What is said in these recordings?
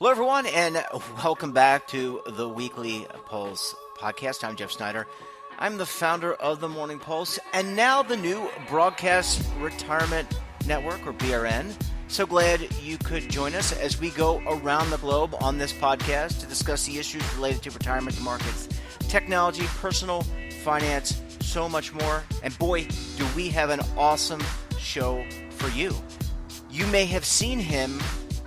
Hello, everyone, and welcome back to the Weekly Pulse podcast. I'm Jeff Snyder. I'm the founder of the Morning Pulse and now the new Broadcast Retirement Network, or BRN. So glad you could join us as we go around the globe on this podcast to discuss the issues related to retirement markets, technology, personal finance, so much more. And boy, do we have an awesome show for you. You may have seen him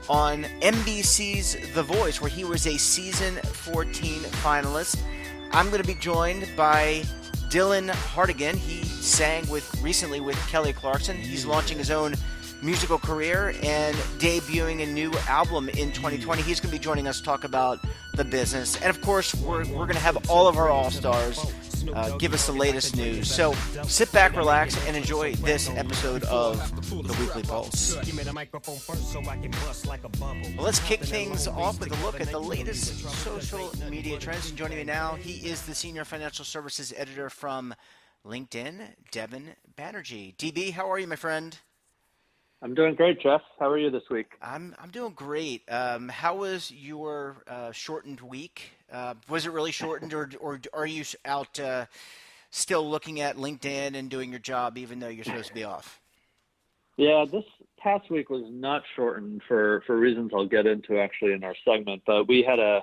on NBC's The Voice, where he was a season 14 finalist. I'm going to be joined by Dylan Hartigan. He sang recently with Kelly Clarkson. He's launching his own musical career and debuting a new album in 2020. He's going to be joining us to talk about the business. And of course, we're going to have all of our all-stars give us the latest news. So sit back, relax, and enjoy this episode of the Weekly Pulse. Well, let's kick things off with a look at the latest social media trends. And joining me now, he is the Senior Financial Services Editor from LinkedIn, Devin Banerjee. DB, how are you, my friend? I'm doing great, Jeff. How are you this week? I'm doing great. How was your shortened week? Was it really shortened, or are you out still looking at LinkedIn and doing your job even though you're supposed to be off? Yeah, this past week was not shortened for reasons I'll get into actually in our segment, but we had a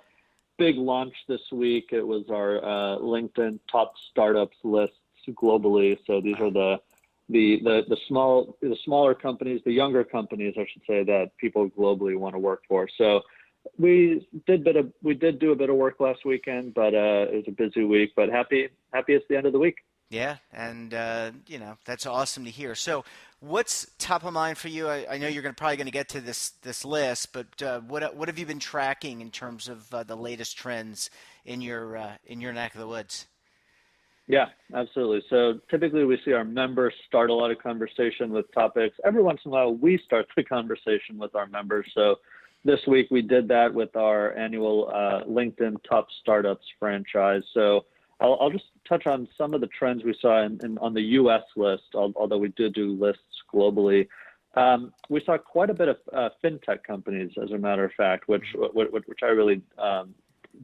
big launch this week. It was our LinkedIn top startups lists globally. So these are the smaller companies, the younger companies, I should say, that people globally want to work for. So we did do a bit of work last weekend, but it was a busy week. But happy it's the end of the week. Yeah, and that's awesome to hear. So what's top of mind for you? I know you're probably going to get to this list, but what have you been tracking in terms of the latest trends in your neck of the woods? Yeah, absolutely. So typically we see our members start a lot of conversation with topics. Every once in a while we start the conversation with our members. So this week we did that with our annual LinkedIn Top Startups franchise. So I'll just touch on some of the trends we saw on the U.S. list, although we did do lists globally. We saw quite a bit of fintech companies, as a matter of fact, which I really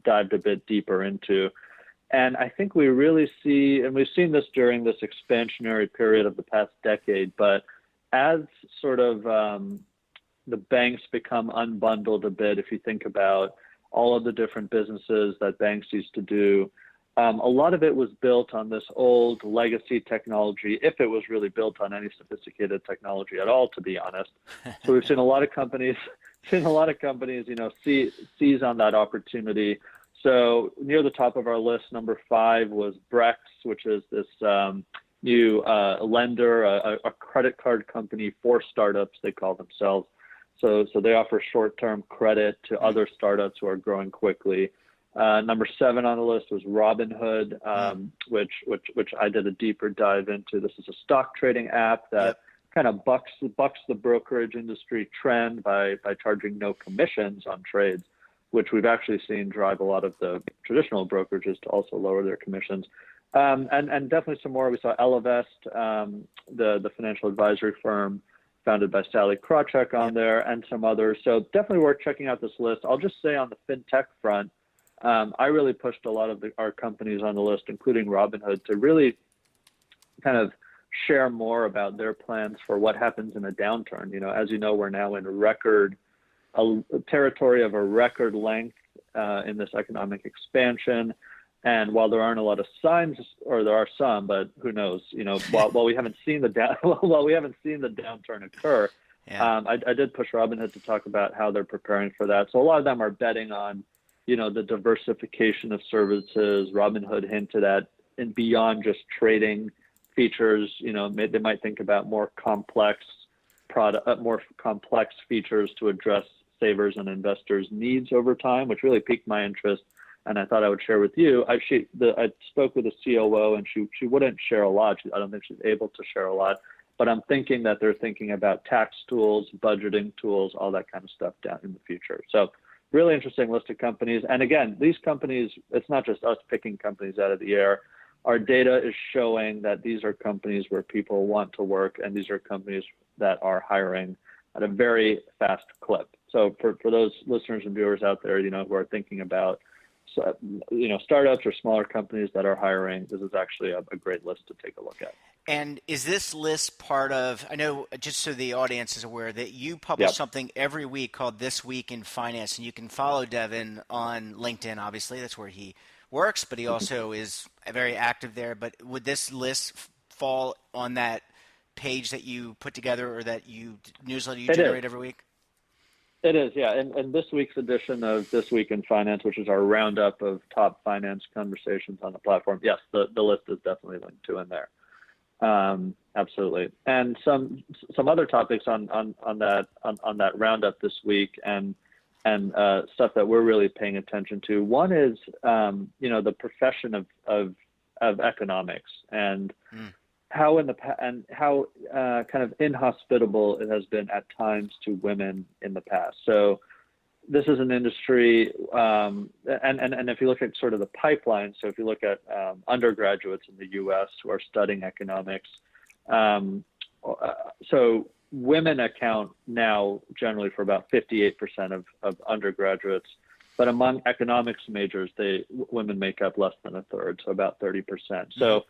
dived a bit deeper into. And I think we really see, and we've seen this during this expansionary period of the past decade, but as sort of the banks become unbundled a bit, if you think about all of the different businesses that banks used to do, a lot of it was built on this old legacy technology, if it was really built on any sophisticated technology at all, to be honest. So we've seen a lot of companies, seize on that opportunity. So near the top of our list, number 5 was Brex, which is this new lender, a credit card company for startups, they call themselves. So they offer short-term credit to other startups who are growing quickly. Number 7 on the list was Robinhood, which I did a deeper dive into. This is a stock trading app that kind of bucks the brokerage industry trend by charging no commissions on trades, which we've actually seen drive a lot of the traditional brokerages to also lower their commissions. And definitely some more. We saw Ellevest, the financial advisory firm founded by Sally Krawcheck on there, and some others. So definitely worth checking out this list. I'll just say on the fintech front, I really pushed a lot of our companies on the list, including Robinhood, to really kind of share more about their plans for what happens in a downturn. As you know, we're now in a territory of a record length in this economic expansion. And while there aren't a lot of signs, or there are some, but who knows, while we haven't seen the downturn occur, I did push Robinhood to talk about how they're preparing for that. So a lot of them are betting on, the diversification of services. Robinhood hinted at, and beyond just trading features, they might think about more complex features to address savers and investors' needs over time, which really piqued my interest, and I thought I would share with you. I spoke with the COO, and she wouldn't share a lot. I don't think she's able to share a lot, but I'm thinking that they're thinking about tax tools, budgeting tools, all that kind of stuff down in the future. So really interesting list of companies. And again, these companies, it's not just us picking companies out of the air. Our data is showing that these are companies where people want to work, and these are companies that are hiring at a very fast clip. So for those listeners and viewers out there, who are thinking about, startups or smaller companies that are hiring, this is actually a great list to take a look at. And is this list part of, I know, just so the audience is aware, that you publish something every week called This Week in Finance, and you can follow Devin on LinkedIn, obviously. That's where he works, but he also is very active there. But would this list fall on that page that you put together or that newsletter you generate every week? It is, yeah. And this week's edition of This Week in Finance, which is our roundup of top finance conversations on the platform, yes, the list is definitely linked to in there. Absolutely. And some other topics on that roundup this week and stuff that we're really paying attention to. One is, the profession of economics and how kind of inhospitable it has been at times to women in the past. So this is an industry, and if you look at sort of the pipeline, so if you look at undergraduates in the U.S. who are studying economics, so women account now generally for about 58% of undergraduates, but among economics majors, women make up less than a third, so about 30%. So,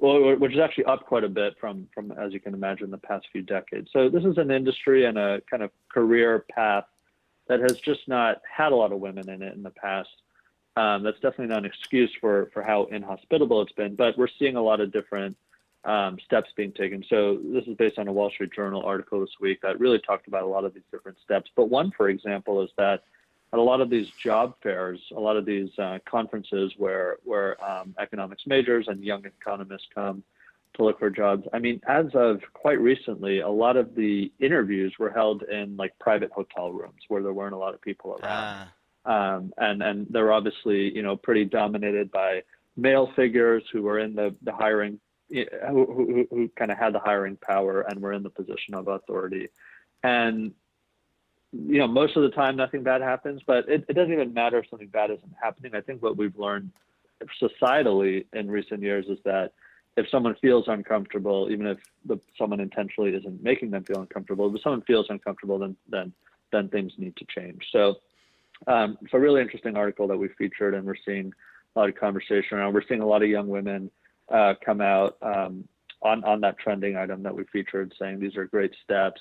which is actually up quite a bit from, as you can imagine, the past few decades. So this is an industry and a kind of career path that has just not had a lot of women in it in the past. That's definitely not an excuse for how inhospitable it's been, but we're seeing a lot of different steps being taken. So this is based on a Wall Street Journal article this week that really talked about a lot of these different steps. But one, for example, is that at a lot of these job fairs, a lot of these conferences where economics majors and young economists come to look for jobs. I mean, as of quite recently, a lot of the interviews were held in like private hotel rooms where there weren't a lot of people around. And they're obviously, pretty dominated by male figures who were in the hiring, who kind of had the hiring power and were in the position of authority. And, most of the time nothing bad happens, but it doesn't even matter if something bad isn't happening. I think what we've learned societally in recent years is that if someone feels uncomfortable, even if someone intentionally isn't making them feel uncomfortable, if someone feels uncomfortable, then things need to change. So it's a really interesting article that we featured, and we're seeing a lot of conversation around. We're seeing a lot of young women come out on that trending item that we featured, saying these are great steps.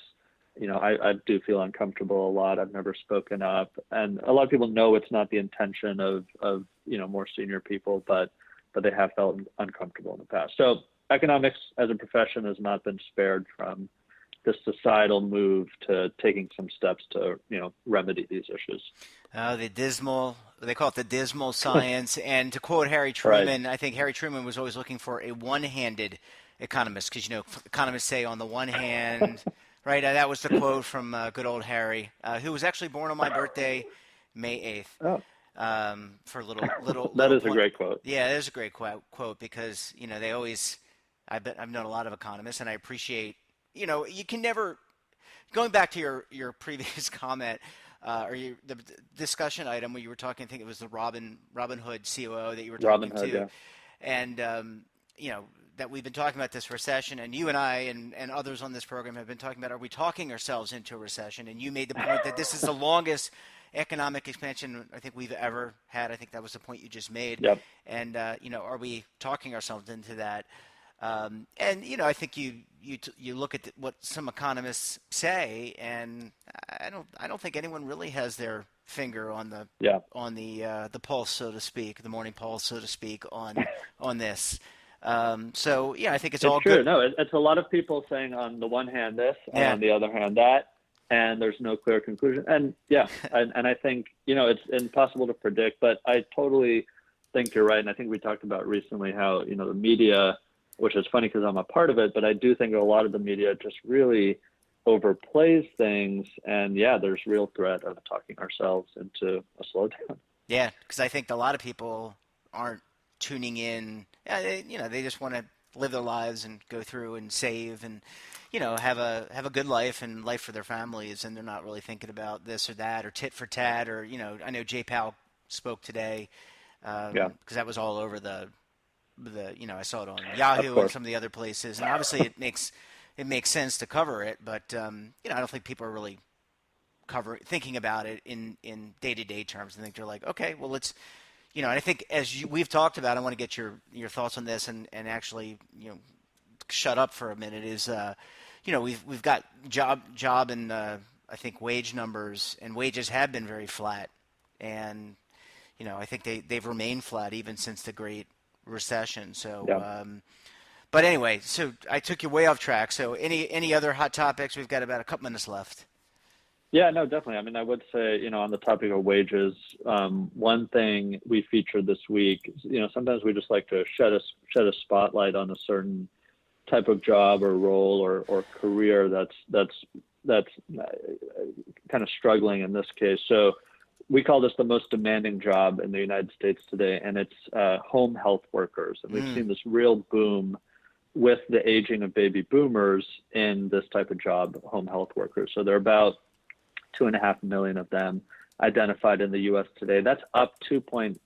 I do feel uncomfortable a lot. I've never spoken up, and a lot of people know it's not the intention of more senior people, but they have felt uncomfortable in the past. So economics as a profession has not been spared from this societal move to taking some steps to, remedy these issues. They call it the dismal science. And to quote Harry Truman, right. I think Harry Truman was always looking for a one-handed economist because, economists say on the one hand, right? That was the quote from good old Harry, who was actually born on my birthday, May 8th. Oh. For a little that is a great quote. Yeah, it is a great quote because they always. I've known a lot of economists, and I appreciate. You can never. Going back to your previous comment or the discussion item where you were talking, I think it was the Robin Hood COO that you were talking to, yeah. And that we've been talking about this recession, and you and I and others on this program have been talking about, are we talking ourselves into a recession? And you made the point that this is the longest economic expansion I think we've ever had. I think that was the point you just made. Yep. And are we talking ourselves into that? And I think you look at what some economists say, and I don't think anyone really has their finger on the pulse, so to speak, the morning pulse, so to speak, on this. So I think it's all true. good. No, it's a lot of people saying on the one hand this, and on the other hand that. And there's no clear conclusion. And and I think, it's impossible to predict, but I totally think you're right. And I think we talked about recently how, the media, which is funny because I'm a part of it, but I do think a lot of the media just really overplays things. And there's real threat of talking ourselves into a slowdown. Yeah, because I think a lot of people aren't tuning in. They just want to live their lives and go through and save and have a good life and life for their families, and they're not really thinking about this or that or tit for tat or I know Jay Powell spoke today because that was all over the I saw it on Yahoo and some of the other places, and obviously it makes sense to cover it, but I don't think people are really thinking about it in day-to-day terms. I think they're like, okay, well, let's, and I think we've talked about, I want to get your thoughts on this and actually, shut up for a minute is, we've got job and I think wage numbers and wages have been very flat. And, I think they've remained flat even since the Great Recession. So, Yeah. But anyway, so I took you way off track. So any other hot topics? We've got about a couple minutes left. Yeah, no, definitely. I mean, I would say, on the topic of wages, one thing we featured this week, sometimes we just like to shed a spotlight on a certain type of job or role or career that's kind of struggling in this case. So we call this the most demanding job in the United States today, and it's home health workers. And we've seen this real boom with the aging of baby boomers in this type of job, home health workers. So there are about 2.5 million of them identified in the U.S. today. That's up 2.5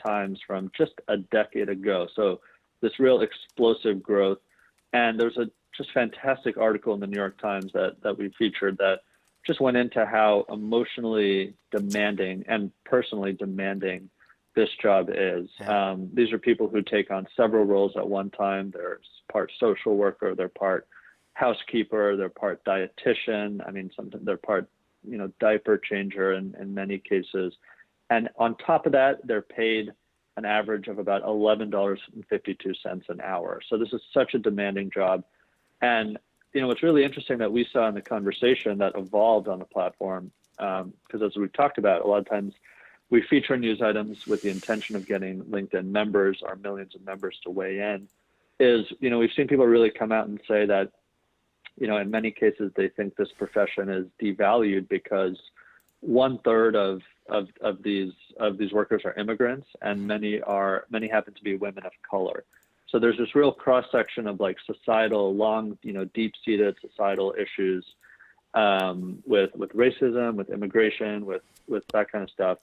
times from just a decade ago. So this real explosive growth. And there's a just fantastic article in the New York Times that we featured that just went into how emotionally demanding and personally demanding this job is. Yeah. These are people who take on several roles at one time. They're part social worker, they're part housekeeper, they're part dietitian. I mean, sometimes they're part, diaper changer in many cases. And on top of that, they're paid an average of about $11.52 an hour. So this is such a demanding job. And, what's really interesting that we saw in the conversation that evolved on the platform, because as we've talked about, a lot of times we feature news items with the intention of getting LinkedIn members, our millions of members, to weigh in, is, we've seen people really come out and say that, in many cases, they think this profession is devalued because 1/3 of these workers are immigrants, and many happen to be women of color. So there's this real cross section of like societal, deep-seated societal issues with racism, with immigration, with that kind of stuff,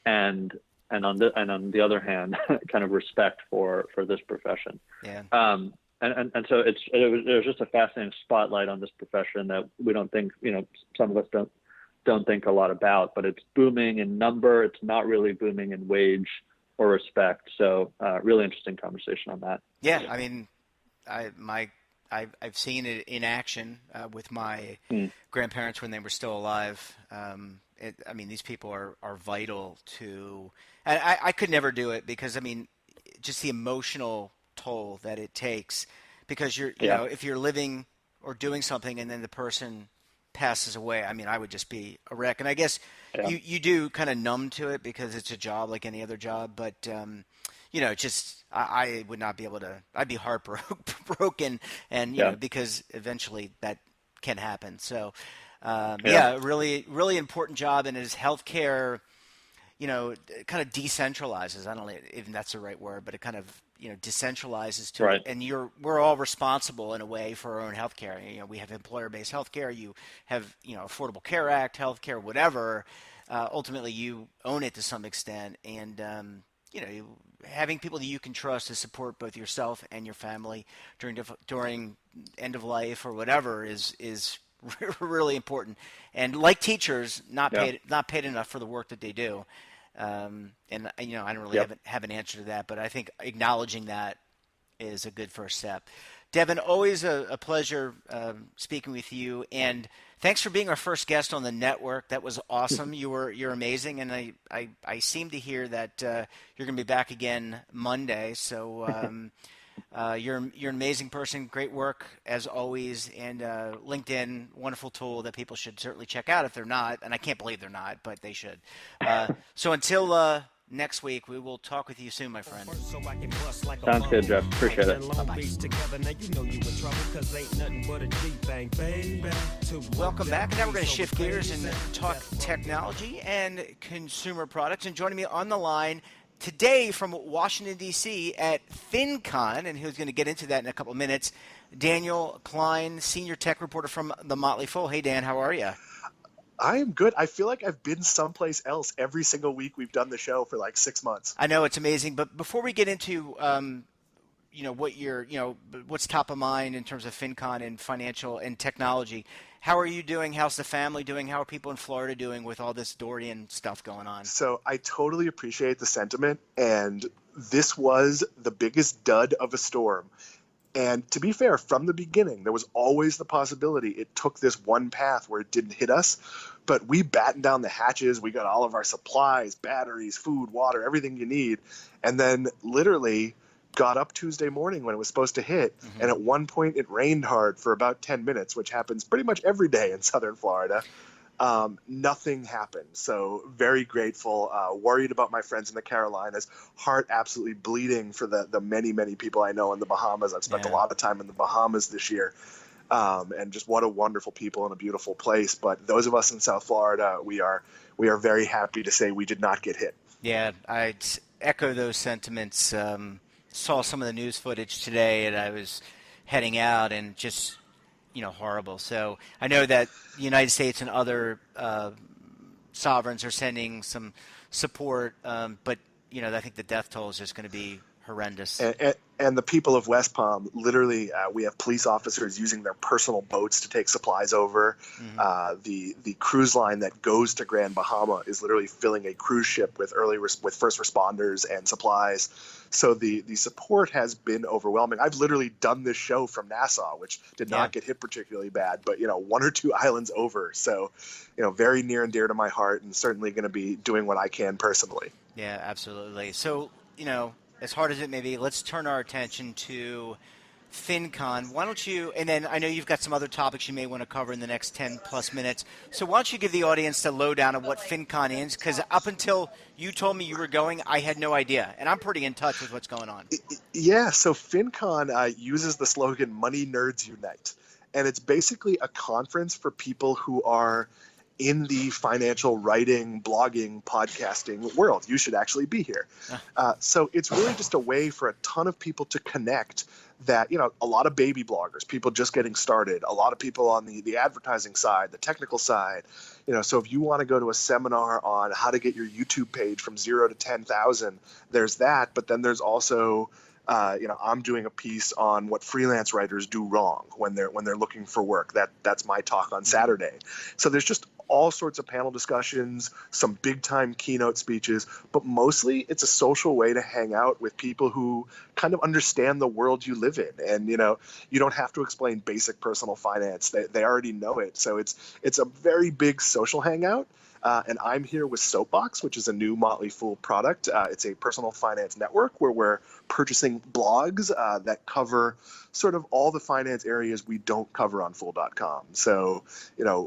and on the other hand, kind of respect for this profession. Yeah. And so it was just a fascinating spotlight on this profession that we don't think, some of us don't think a lot about, but it's booming in number. It's not really booming in wage or respect. So really interesting conversation on that. Yeah. I mean, I've seen it in action with my grandparents when they were still alive. These people are vital to, and I could never do it because, just the emotional toll that it takes, because if you're living or doing something and then the person passes away, I would just be a wreck. And I guess you do kind of numb to it because it's a job like any other job, but I would not be able to. I'd be heartbroken, and because eventually that can happen. So really, really important job, and as healthcare, kind of decentralizes. I don't know if that's the right word, but it kind of decentralizes to it. And we're all responsible in a way for our own healthcare. We have employer-based healthcare. You have Affordable Care Act healthcare, whatever. Ultimately, you own it to some extent, and having people that you can trust to support both yourself and your family during end of life or whatever is really important. And like teachers, not paid enough for the work that they do. And I don't really have an answer to that, but I think acknowledging that is a good first step. Devin, always a pleasure speaking with you, and thanks for being our first guest on the network. That was awesome. You're amazing, and I seem to hear that you're going to be back again Monday. So you're an amazing person. Great work as always, and LinkedIn, wonderful tool that people should certainly check out if they're not, and I can't believe they're not, but they should. So until next week, we will talk with you soon, my friend. Sounds good, Jeff. Appreciate it. Bye-bye. Welcome back. And now we're going to shift gears and talk technology and consumer products. And joining me on the line today from Washington, D.C. at FinCon, and who's going to get into that in a couple of minutes, Daniel Klein, senior tech reporter from The Motley Fool. Hey, Dan, how are you? I am good. I feel like I've been someplace else every single week we've done the show for like 6 months. I know, it's amazing. But before we get into what what's top of mind in terms of FinCon and financial and technology. How are you doing? How's the family doing? How are people in Florida doing with all this Dorian stuff going on? So I totally appreciate the sentiment, and this was the biggest dud of a storm. And to be fair, from the beginning, there was always the possibility it took this one path where it didn't hit us. But we battened down the hatches. We got all of our supplies, batteries, food, water, everything you need. And then literally got up Tuesday morning when it was supposed to hit. Mm-hmm. And at one point, it rained hard for about 10 minutes, which happens pretty much every day in Southern Florida. Nothing happened. So very grateful, worried about my friends in the Carolinas, heart absolutely bleeding for the many, many people I know in the Bahamas. I've spent a lot of time in the Bahamas this year. And just what a wonderful people and a beautiful place. But those of us in South Florida, we are very happy to say we did not get hit. Yeah, I echo those sentiments. Saw some of the news footage today, and I was heading out and just horrible. So I know that the United States and other sovereigns are sending some support, but I think the death toll is just going to be horrendous. And the people of West Palm, literally, we have police officers using their personal boats to take supplies over. Mm-hmm. The cruise line that goes to Grand Bahama is literally filling a cruise ship with first responders and supplies. So the support has been overwhelming. I've literally done this show from Nassau, which did not get hit particularly bad, but one or two islands over. So, very near and dear to my heart, and certainly going to be doing what I can personally. Yeah, absolutely. So, as hard as it may be, let's turn our attention to FinCon. Why don't you, and then I know you've got some other topics you may want to cover in the next 10 plus minutes. So why don't you give the audience the lowdown of what FinCon is? Because up until you told me you were going, I had no idea. And I'm pretty in touch with what's going on. Yeah, so FinCon uses the slogan, Money Nerds Unite. And it's basically a conference for people who are in the financial writing, blogging, podcasting world. You should actually be here. So it's really just a way for a ton of people to connect that, a lot of baby bloggers, people just getting started, a lot of people on the advertising side, the technical side. So if you want to go to a seminar on how to get your YouTube page from 0 to 10,000, there's that. But then there's also I'm doing a piece on what freelance writers do wrong when they're looking for work. That's my talk on Saturday. So there's just all sorts of panel discussions, some big time keynote speeches, but mostly it's a social way to hang out with people who kind of understand the world you live in. And, you don't have to explain basic personal finance. They already know it. So it's a very big social hangout. And I'm here with Soapbox, which is a new Motley Fool product. It's a personal finance network where we're purchasing blogs that cover sort of all the finance areas we don't cover on Fool.com. So,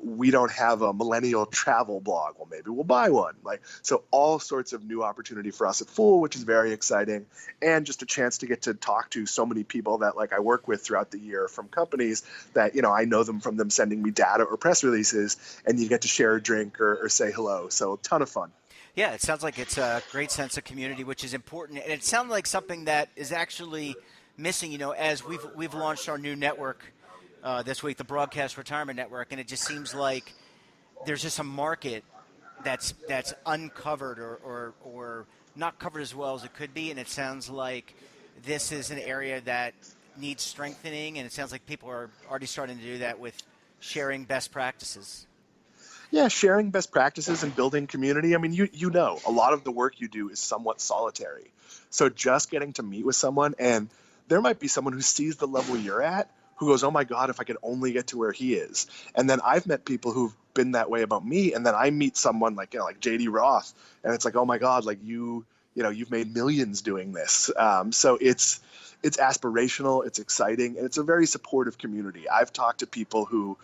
we don't have a millennial travel blog. Well, maybe we'll buy one. So all sorts of new opportunity for us at Fool, which is very exciting. And just a chance to get to talk to so many people that I work with throughout the year from companies that, I know them from them sending me data or press releases, and you get to share a drink or say hello. So a ton of fun. Yeah, it sounds like it's a great sense of community, which is important. And it sounds like something that is actually missing, as we've launched our new network this week, the Broadcast Retirement Network, and it just seems like there's just a market that's uncovered or not covered as well as it could be. And it sounds like this is an area that needs strengthening, and it sounds like people are already starting to do that with sharing best practices. Yeah, sharing best practices and building community. I mean, a lot of the work you do is somewhat solitary. So just getting to meet with someone, and there might be someone who sees the level you're at who goes, oh my God, if I could only get to where he is. And then I've met people who've been that way about me. And then I meet someone like JD Roth, and it's like, oh my God, you've made millions doing this. So it's aspirational, it's exciting, and it's a very supportive community. I've talked to people who,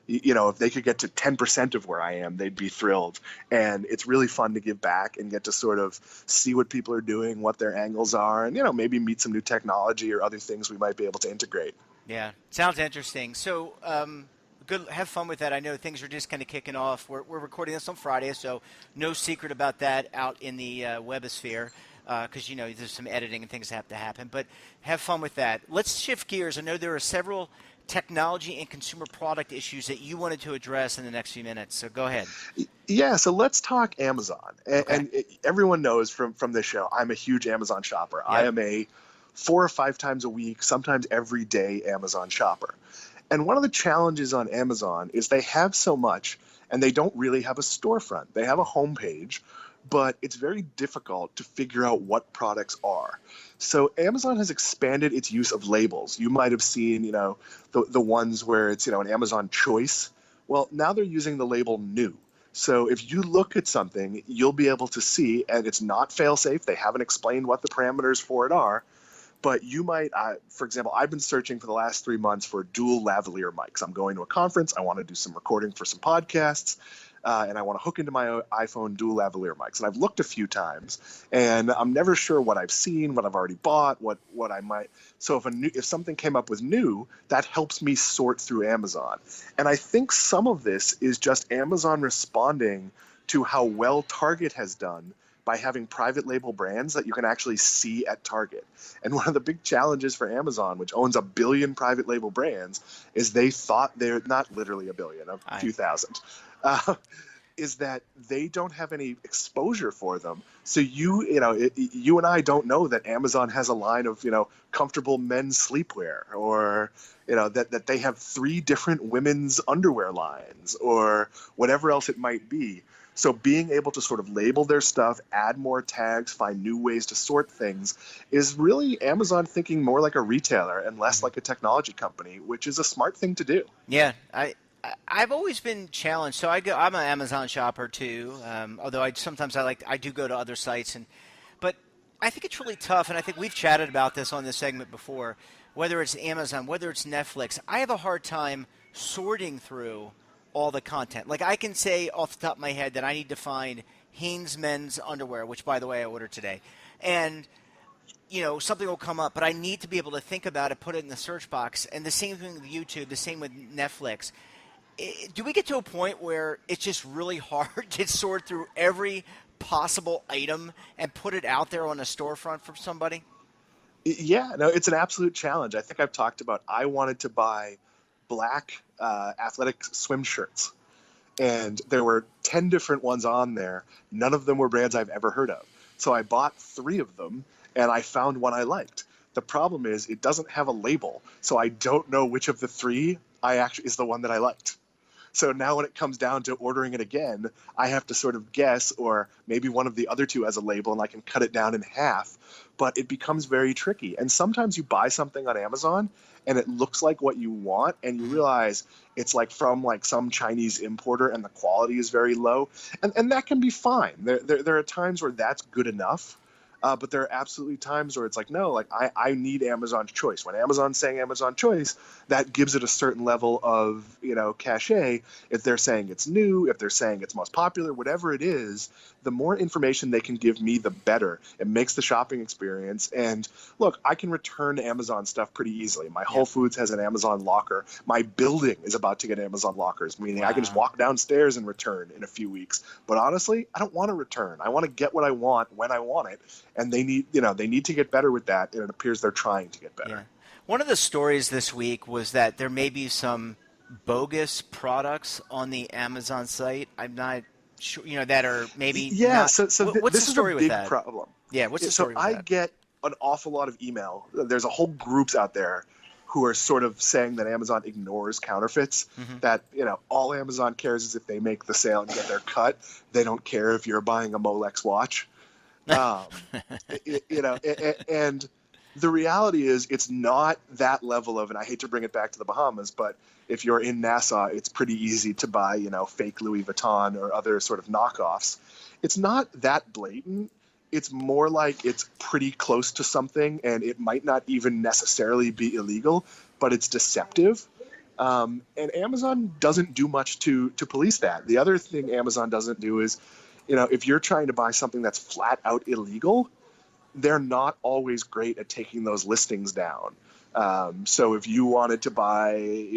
if they could get to 10% of where I am, they'd be thrilled. And it's really fun to give back and get to sort of see what people are doing, what their angles are, and, maybe meet some new technology or other things we might be able to integrate. Yeah, sounds interesting. So good, have fun with that. I know things are just kind of kicking off. We're recording this on Friday, so no secret about that out in the webosphere. Because, there's some editing and things that have to happen. But have fun with that. Let's shift gears. I know there are several technology and consumer product issues that you wanted to address in the next few minutes. So go ahead. Yeah, so let's talk Amazon. Okay. And everyone knows from this show, I'm a huge Amazon shopper. Yep. I am a 4 or 5 times a week, sometimes every day Amazon shopper. And one of the challenges on Amazon is they have so much, and they don't really have a storefront. They have a homepage, but it's very difficult to figure out what products are. So Amazon has expanded its use of labels. You might have seen, the ones where it's, an Amazon choice. Well, now they're using the label new. So if you look at something, you'll be able to see, and it's not fail-safe. They haven't explained what the parameters for it are. But you might, for example, I've been searching for the last 3 months for dual lavalier mics. I'm going to a conference. I want to do some recording for some podcasts, and I want to hook into my iPhone dual lavalier mics. And I've looked a few times, and I'm never sure what I've seen, what I've already bought, what I might. So if something came up with new, that helps me sort through Amazon. And I think some of this is just Amazon responding to how well Target has done by having private label brands that you can actually see at Target. And one of the big challenges for Amazon, which owns 1 billion private label brands, is they thought they're not literally 1 billion, a few thousand, is that they don't have any exposure for them. So you and I don't know that Amazon has a line of, comfortable men's sleepwear, or, that they have 3 different women's underwear lines, or whatever else it might be. So being able to sort of label their stuff, add more tags, find new ways to sort things is really Amazon thinking more like a retailer and less like a technology company, which is a smart thing to do. Yeah, I've always been challenged. So I'm an Amazon shopper too, although I do go to other sites, but I think it's really tough, and I think we've chatted about this on this segment before, whether it's Amazon, whether it's Netflix. I have a hard time sorting through all the content. Like, I can say off the top of my head that I need to find Hanes men's underwear, which, by the way, I ordered today. And, something will come up, but I need to be able to think about it, put it in the search box. And the same thing with YouTube, the same with Netflix. Do we get to a point where it's just really hard to sort through every possible item and put it out there on a storefront for somebody? Yeah, no, it's an absolute challenge. I think I've talked about, I wanted to buy black athletic swim shirts, and there were 10 different ones on there. None of them were brands I've ever heard of. So I bought 3 of them, and I found one I liked. The problem is it doesn't have a label, so I don't know which of the 3 is the one that I liked. So now when it comes down to ordering it again, I have to sort of guess, or maybe one of the other 2 has a label and I can cut it down in half. But it becomes very tricky. And sometimes you buy something on Amazon and it looks like what you want, and you realize it's from some Chinese importer and the quality is very low. And that can be fine. There are times where that's good enough. But there are absolutely times where it's I need Amazon's choice. When Amazon's saying Amazon choice, that gives it a certain level of, cachet. If they're saying it's new, if they're saying it's most popular, whatever it is, the more information they can give me, the better. It makes the shopping experience. And look, I can return Amazon stuff pretty easily. My Whole Foods has an Amazon locker. My building is about to get Amazon lockers, meaning I can just walk downstairs and return in a few weeks. But honestly, I don't want to return. I want to get what I want when I want it. And they need to get better with that, and it appears they're trying to get better. Yeah. One of the stories this week was that there may be some bogus products on the Amazon site. I'm not sure, that are maybe not. So what's this the story is a with big that? problem. Yeah, what's the story with that? I get an awful lot of email. There's a whole groups out there who are sort of saying that Amazon ignores counterfeits, that, all Amazon cares is if they make the sale and get their cut. They don't care if you're buying a Molex watch. And the reality is it's not that level of, and I hate to bring it back to the Bahamas, but if you're in Nassau, it's pretty easy to buy, fake Louis Vuitton or other sort of knockoffs. It's not that blatant. It's more like it's pretty close to something, and it might not even necessarily be illegal, but it's deceptive. And Amazon doesn't do much to police that. The other thing Amazon doesn't do is, if you're trying to buy something that's flat out illegal, they're not always great at taking those listings down. So if you wanted to buy,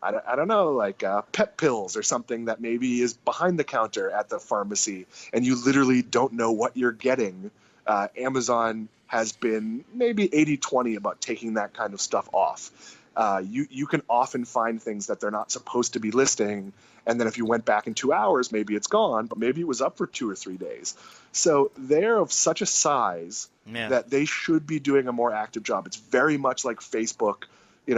I don't know, pet pills or something that maybe is behind the counter at the pharmacy, and you literally don't know what you're getting, Amazon has been maybe 80-20 about taking that kind of stuff off. You can often find things that they're not supposed to be listing, and then if you went back in 2 hours, maybe it's gone, but maybe it was up for 2 or 3 days. So they're of such a size Yeah. that they should be doing a more active job. It's very much like Facebook,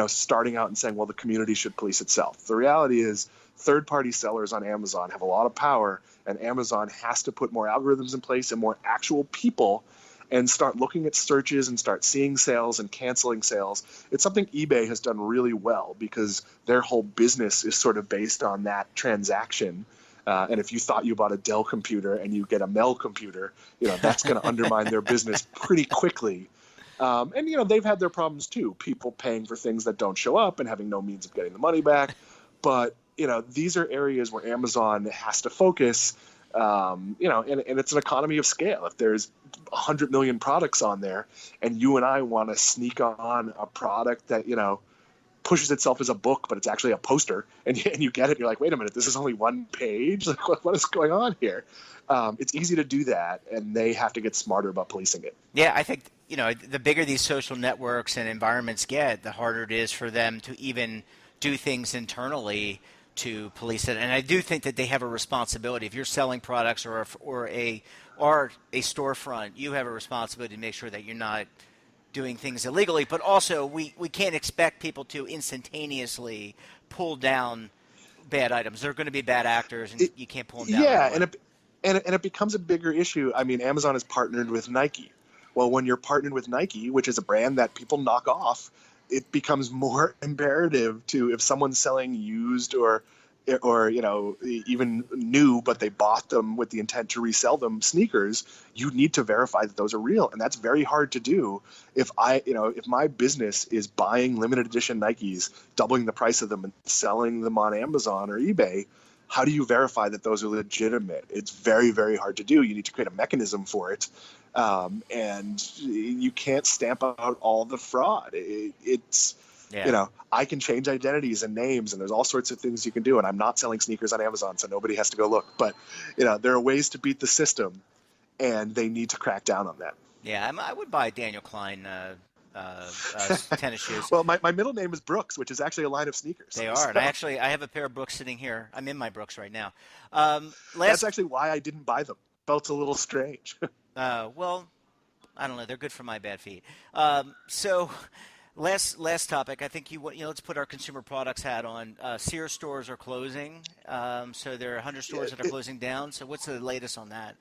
starting out and saying, well, the community should police itself. The reality is third-party sellers on Amazon have a lot of power, and Amazon has to put more algorithms in place and more actual people and start looking at searches and start seeing sales and canceling sales. It's something eBay has done really well because their whole business is sort of based on that transaction. And if you thought you bought a Dell computer and you get a Mel computer, that's going to undermine their business pretty quickly. And they've had their problems too, people paying for things that don't show up and having no means of getting the money back. But these are areas where Amazon has to focus. And it's an economy of scale. If there's 100 million products on there and you and I want to sneak on a product that, pushes itself as a book, but it's actually a poster, and you get it, you're like, wait a minute, this is only one page? Like, what is going on here? It's easy to do that, and they have to get smarter about policing it. Yeah, I think, the bigger these social networks and environments get, the harder it is for them to even do things internally to police it. And I do think that they have a responsibility. If you're selling products or a storefront, you have a responsibility to make sure that you're not doing things illegally. But also, we can't expect people to instantaneously pull down bad items. They're going to be bad actors, and you can't pull them down. Yeah, and it becomes a bigger issue. I mean, Amazon is partnered with Nike. Well, when you're partnered with Nike, which is a brand that people knock off, it becomes more imperative to, if someone's selling used or even new, but they bought them with the intent to resell them, sneakers, you need to verify that those are real. And that's very hard to do. If my business is buying limited edition Nikes, doubling the price of them and selling them on Amazon or eBay, how do you verify that those are legitimate? It's very, very hard to do. You need to create a mechanism for it. And you can't stamp out all the fraud. I can change identities and names, and there's all sorts of things you can do. And I'm not selling sneakers on Amazon, so nobody has to go look. But, there are ways to beat the system, and they need to crack down on that. Yeah, I would buy Daniel Klein tennis shoes. Well, my middle name is Brooks, which is actually a line of sneakers. They are. And I have a pair of Brooks sitting here. I'm in my Brooks right now. That's actually why I didn't buy them. Felt a little strange. Well, I don't know. They're good for my bad feet. So last topic. I think let's put our consumer products hat on. Sears stores are closing. So there are 100 stores that are closing down. So what's the latest on that?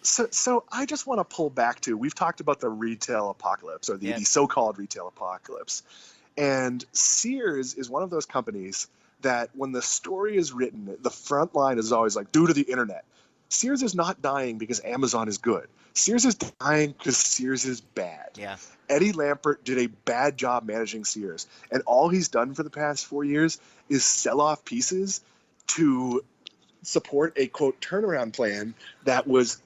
So I just want to pull back to, we've talked about the retail apocalypse, or the so-called retail apocalypse. And Sears is one of those companies that when the story is written, the front line is always like, due to the internet. Sears is not dying because Amazon is good. Sears is dying because Sears is bad. Yeah. Eddie Lampert did a bad job managing Sears. And all he's done for the past 4 years is sell off pieces to support a, quote, turnaround plan that was,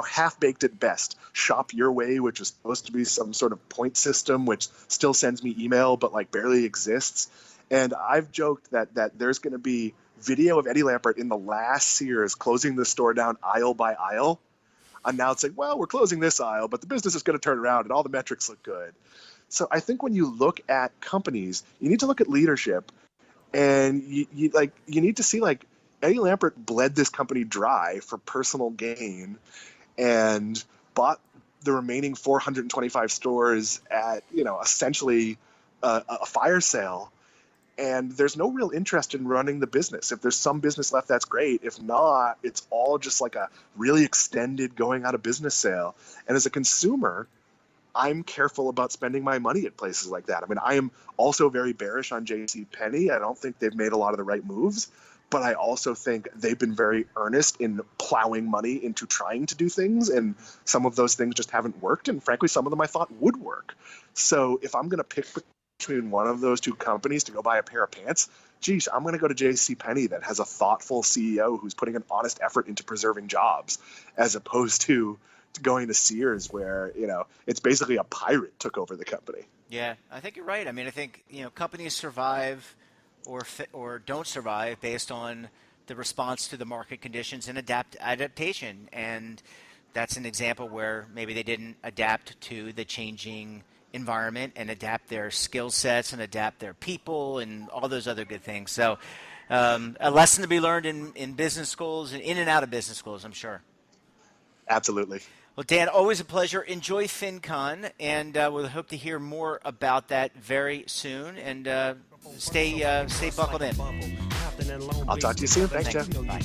half-baked at best. Shop Your Way, which was supposed to be some sort of point system, which still sends me email, but barely exists. And I've joked that there's going to be video of Eddie Lampert in the last Sears closing the store down aisle by aisle, announcing, well, we're closing this aisle, but the business is going to turn around and all the metrics look good. So I think when you look at companies, you need to look at leadership, and you need to see, Eddie Lampert bled this company dry for personal gain and bought the remaining 425 stores at, essentially a fire sale. And there's no real interest in running the business. If there's some business left, that's great. If not, it's all just like a really extended going out of business sale. And as a consumer, I'm careful about spending my money at places like that. I mean, I am also very bearish on JCPenney. I don't think they've made a lot of the right moves, but I also think they've been very earnest in plowing money into trying to do things, and some of those things just haven't worked, and frankly, some of them I thought would work. So if I'm going to pick between one of those two companies to go buy a pair of pants, geez, I'm going to go to JCPenney that has a thoughtful CEO who's putting an honest effort into preserving jobs, as opposed to going to Sears where, it's basically a pirate took over the company. Yeah, I think you're right. I mean, I think, companies survive or don't survive based on the response to the market conditions and adaptation. And that's an example where maybe they didn't adapt to the changing environment and adapt their skill sets and adapt their people and all those other good things. So a lesson to be learned in business schools and in and out of business schools, I'm sure. Absolutely. Well, Dan, always a pleasure. Enjoy FinCon, and we'll hope to hear more about that very soon. And stay buckled in. I'll talk to you soon. Thanks, Jeff. Bye.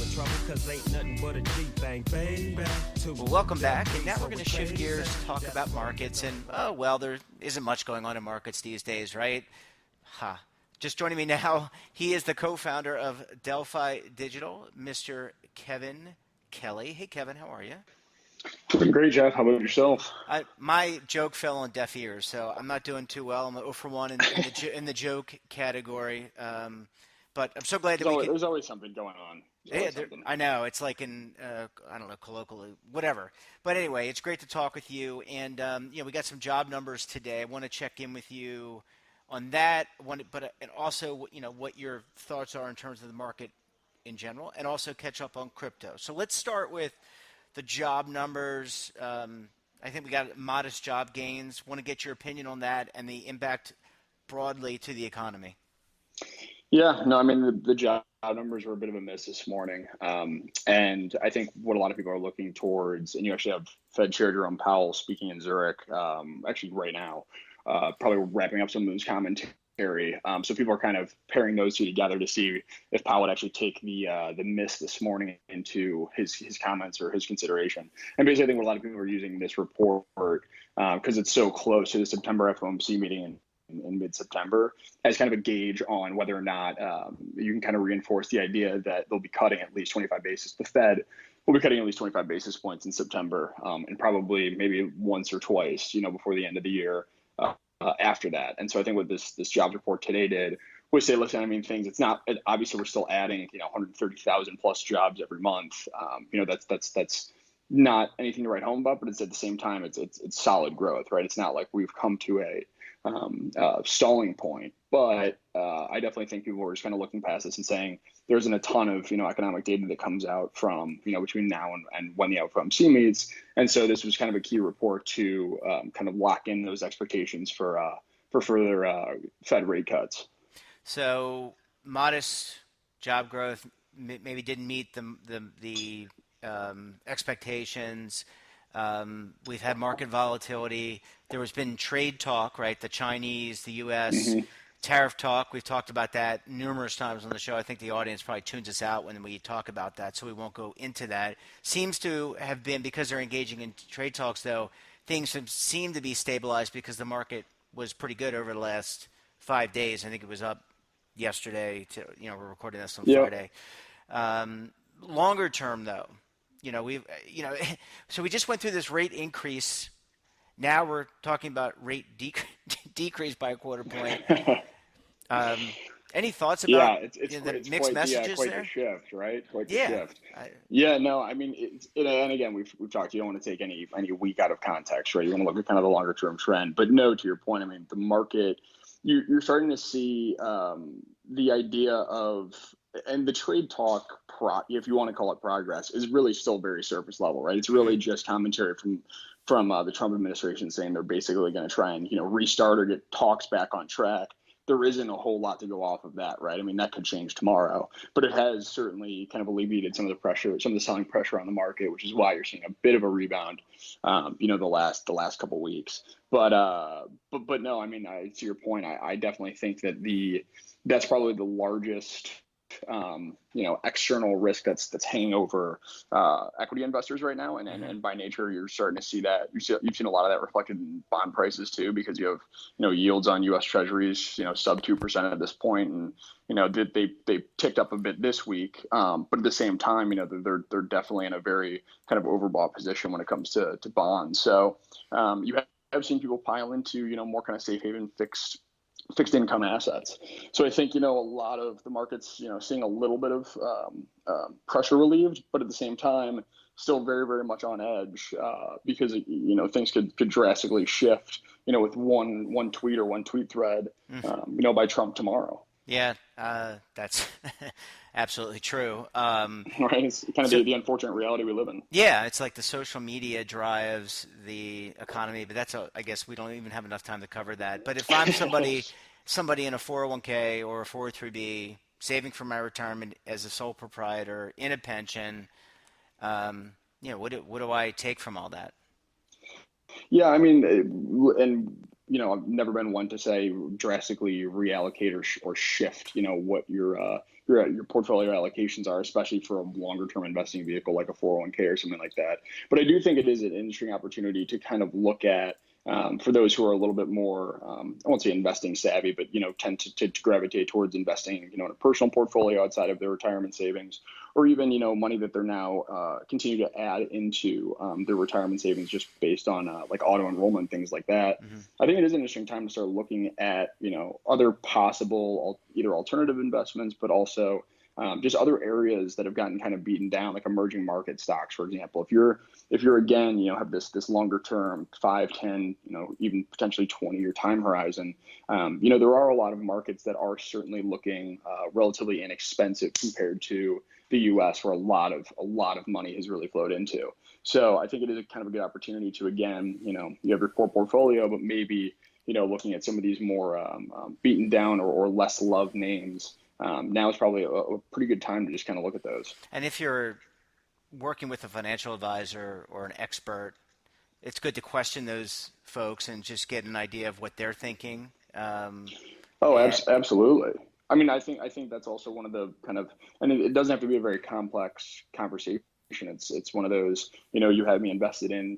Well, welcome back. And now we're going to shift gears to talk about markets. And, there isn't much going on in markets these days, right? Just joining me now, he is the co-founder of Delphi Digital, Mr. Kevin Kelly. Hey, Kevin, how are you? Doing great, Jeff. How about yourself? My joke fell on deaf ears, so I'm not doing too well. I'm 0 for 1 in the joke category. But I'm so glad that there's always something going on. I know. It's like in, I don't know, colloquially, whatever. But anyway, it's great to talk with you. And, we got some job numbers today. I want to check in with you on that, and also, what your thoughts are in terms of the market in general, and also catch up on crypto. So let's start with the job numbers. I think we got modest job gains. Want to get your opinion on that and the impact broadly to the economy. Yeah, no, I mean, the job numbers were a bit of a miss this morning. And I think what a lot of people are looking towards, and you actually have Fed Chair Jerome Powell speaking in Zurich, actually right now, probably wrapping up some of his commentary. So people are kind of pairing those two together to see if Powell would actually take the miss this morning into his comments or his consideration. And basically, I think a lot of people are using this report because it's so close to the September FOMC meeting in mid-September as kind of a gauge on whether or not you can kind of reinforce the idea that they'll be cutting at least 25 basis. The Fed will be cutting at least 25 basis points in September, and probably maybe once or twice, before the end of the year. After that. And so I think what this jobs report today did was say, listen, I mean, obviously we're still adding, 130,000 plus jobs every month. That's not anything to write home about, but it's at the same time, it's solid growth, right? It's not like we've come to a stalling point, but I definitely think people are just kind of looking past this and saying there isn't a ton of economic data that comes out from between now and when the FOMC meets, and so this was kind of a key report to kind of lock in those expectations for further Fed rate cuts. So modest job growth maybe didn't meet the expectations. We've had market volatility. There has been trade talk, right? The Chinese, the U.S., tariff talk. We've talked about that numerous times on the show. I think the audience probably tunes us out when we talk about that, so we won't go into that. Seems to have been, because they're engaging in trade talks, though, things have seemed to be stabilized because the market was pretty good over the last 5 days. I think it was up yesterday. We're recording this on Friday. Longer term, though. So we just went through this rate increase. Now we're talking about rate decrease by a quarter point. Any thoughts about it's mixed quite messages quite there? The shift, right? Quite the shift. I mean, and again, we've talked. You don't want to take any week out of context, right? You want to look at kind of the longer term trend. But no, to your point, I mean, the market, you're starting to see the idea of, and the trade talk, if you want to call it progress, is really still very surface level, right? It's really just commentary from the Trump administration saying they're basically going to try and restart or get talks back on track. There isn't a whole lot to go off of that, right? I mean, that could change tomorrow, but it has certainly kind of alleviated some of the pressure, some of the selling pressure on the market, which is why you're seeing a bit of a rebound, the last couple of weeks. But no, I mean, to your point, I definitely think that that's probably the largest external risk that's hanging over equity investors right now, and by nature you're starting to see that. You've seen a lot of that reflected in bond prices too, because you have yields on U.S. Treasuries sub 2% at this point, and they ticked up a bit this week, but at the same time they're definitely in a very kind of overbought position when it comes to bonds. So you have seen people pile into more kind of safe haven fixed income assets. So I think, a lot of the markets, seeing a little bit of pressure relieved, but at the same time, still very, very much on edge because, things could drastically shift, with one tweet or one tweet thread, by Trump tomorrow. Yeah, that's absolutely true. Right, it's kind of the unfortunate reality we live in. Yeah, it's like the social media drives the economy, but I guess we don't even have enough time to cover that. But if I'm somebody in a 401k or a 403b, saving for my retirement as a sole proprietor in a pension, what do I take from all that? Yeah, I mean, and I've never been one to say drastically reallocate or shift, what your portfolio allocations are, especially for a longer term investing vehicle like a 401k or something like that. But I do think it is an interesting opportunity to kind of look at, for those who are a little bit more, I won't say investing savvy, but tend to gravitate towards investing, in a personal portfolio outside of their retirement savings, or even money that they're now continue to add into their retirement savings just based on like auto enrollment, things like that. Mm-hmm. I think it is an interesting time to start looking at other possible either alternative investments, but also just other areas that have gotten kind of beaten down, like emerging market stocks, for example. If you're again, have this longer term 5, 10, even potentially 20-year time horizon, there are a lot of markets that are certainly looking relatively inexpensive compared to the U.S., where a lot of money has really flowed into. So I think it is a kind of a good opportunity to, again, you have your core portfolio, but maybe looking at some of these more beaten down or less loved names. Now is probably a pretty good time to just kind of look at those. And if you're working with a financial advisor or an expert, it's good to question those folks and just get an idea of what they're thinking. Absolutely. I mean, I think that's also one of the kind of, and it doesn't have to be a very complex conversation. It's one of those, you have me invested in,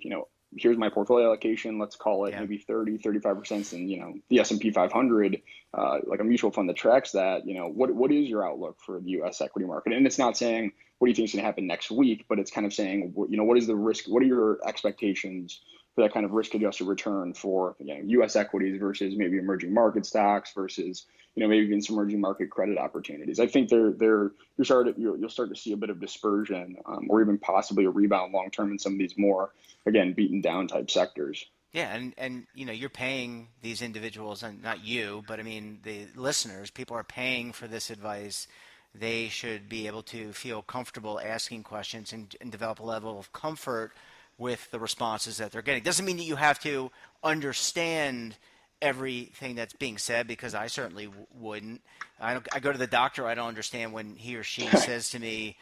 here's my portfolio allocation, let's call it maybe 35% in, the S&P 500, like a mutual fund that tracks that, what is your outlook for the U.S. equity market? And it's not saying, what do you think is going to happen next week, but it's kind of saying, what is the risk? What are your expectations for that kind of risk adjusted return for U.S. equities versus maybe emerging market stocks versus, maybe even some emerging market credit opportunities? I think you'll start to see a bit of dispersion or even possibly a rebound long term in some of these more, again, beaten down type sectors. Yeah, and you're paying these individuals, and not you, but I mean the listeners, people are paying for this advice. They should be able to feel comfortable asking questions and develop a level of comfort with the responses that they're getting. Doesn't mean that you have to understand everything that's being said, because I certainly wouldn't. I go to the doctor, I don't understand when he or she says to me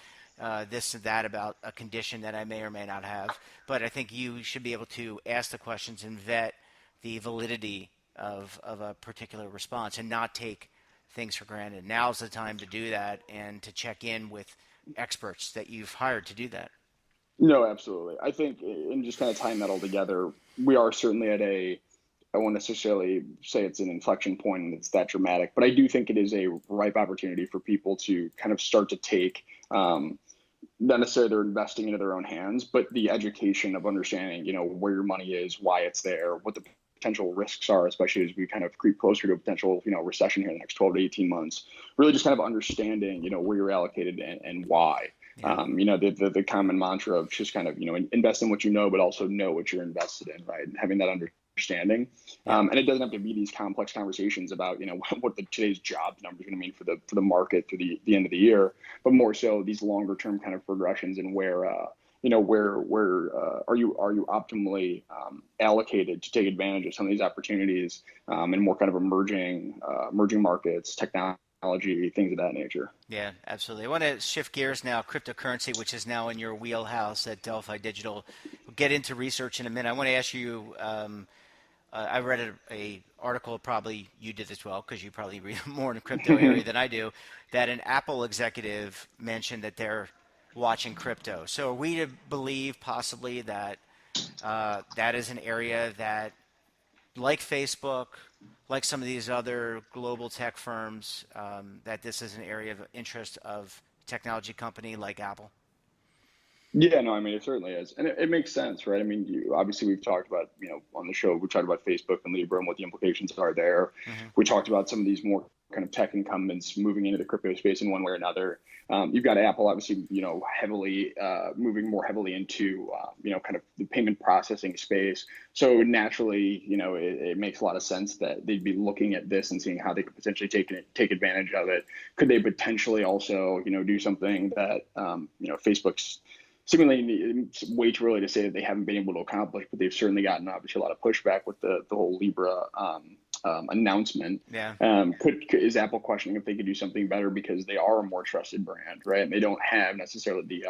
this and that about a condition that I may or may not have. But I think you should be able to ask the questions and vet the validity of a particular response and not take things for granted. Now's the time to do that and to check in with experts that you've hired to do that. No, absolutely. I think, and just kind of tying that all together, we are certainly at I won't necessarily say it's an inflection point and it's that dramatic, but I do think it is a ripe opportunity for people to kind of start to take, not necessarily they're investing into their own hands, but the education of understanding, where your money is, why it's there, what the potential risks are, especially as we kind of creep closer to a potential, recession here in the next 12 to 18 months, really just kind of understanding, where you're allocated and why. Yeah. The common mantra of just kind of, invest in what you know, but also know what you're invested in, right? And having that understanding. Yeah. And it doesn't have to be these complex conversations about, what today's job number is going to mean for the market through the end of the year, but more so these longer term kind of progressions and where are you optimally allocated to take advantage of some of these opportunities and more kind of emerging markets, technology, things of that nature. Yeah, absolutely. I want to shift gears now. Cryptocurrency, which is now in your wheelhouse at Delphi Digital. We'll get into research in a minute. I want to ask you, I read a article, probably you did as well, because you probably read more in the crypto area than I do, that an Apple executive mentioned that they're watching crypto. So are we to believe possibly that that is an area that, like Facebook, like some of these other global tech firms, that this is an area of interest of technology company like Apple? Yeah, no, I mean, it certainly is. And it makes sense, right? I mean, obviously we've talked about, on the show, we talked about Facebook and Libra and what the implications are there. Mm-hmm. We talked about some of these more kind of tech incumbents moving into the crypto space in one way or another. You've got Apple, obviously, heavily moving more heavily into, kind of the payment processing space. So naturally, it makes a lot of sense that they'd be looking at this and seeing how they could potentially take advantage of it. Could they potentially also, do something that, Facebook's seemingly way too early to say that they haven't been able to accomplish, but they've certainly gotten obviously a lot of pushback with the whole Libra announcement. Yeah. Is Apple questioning if they could do something better because they are a more trusted brand, right? And they don't have necessarily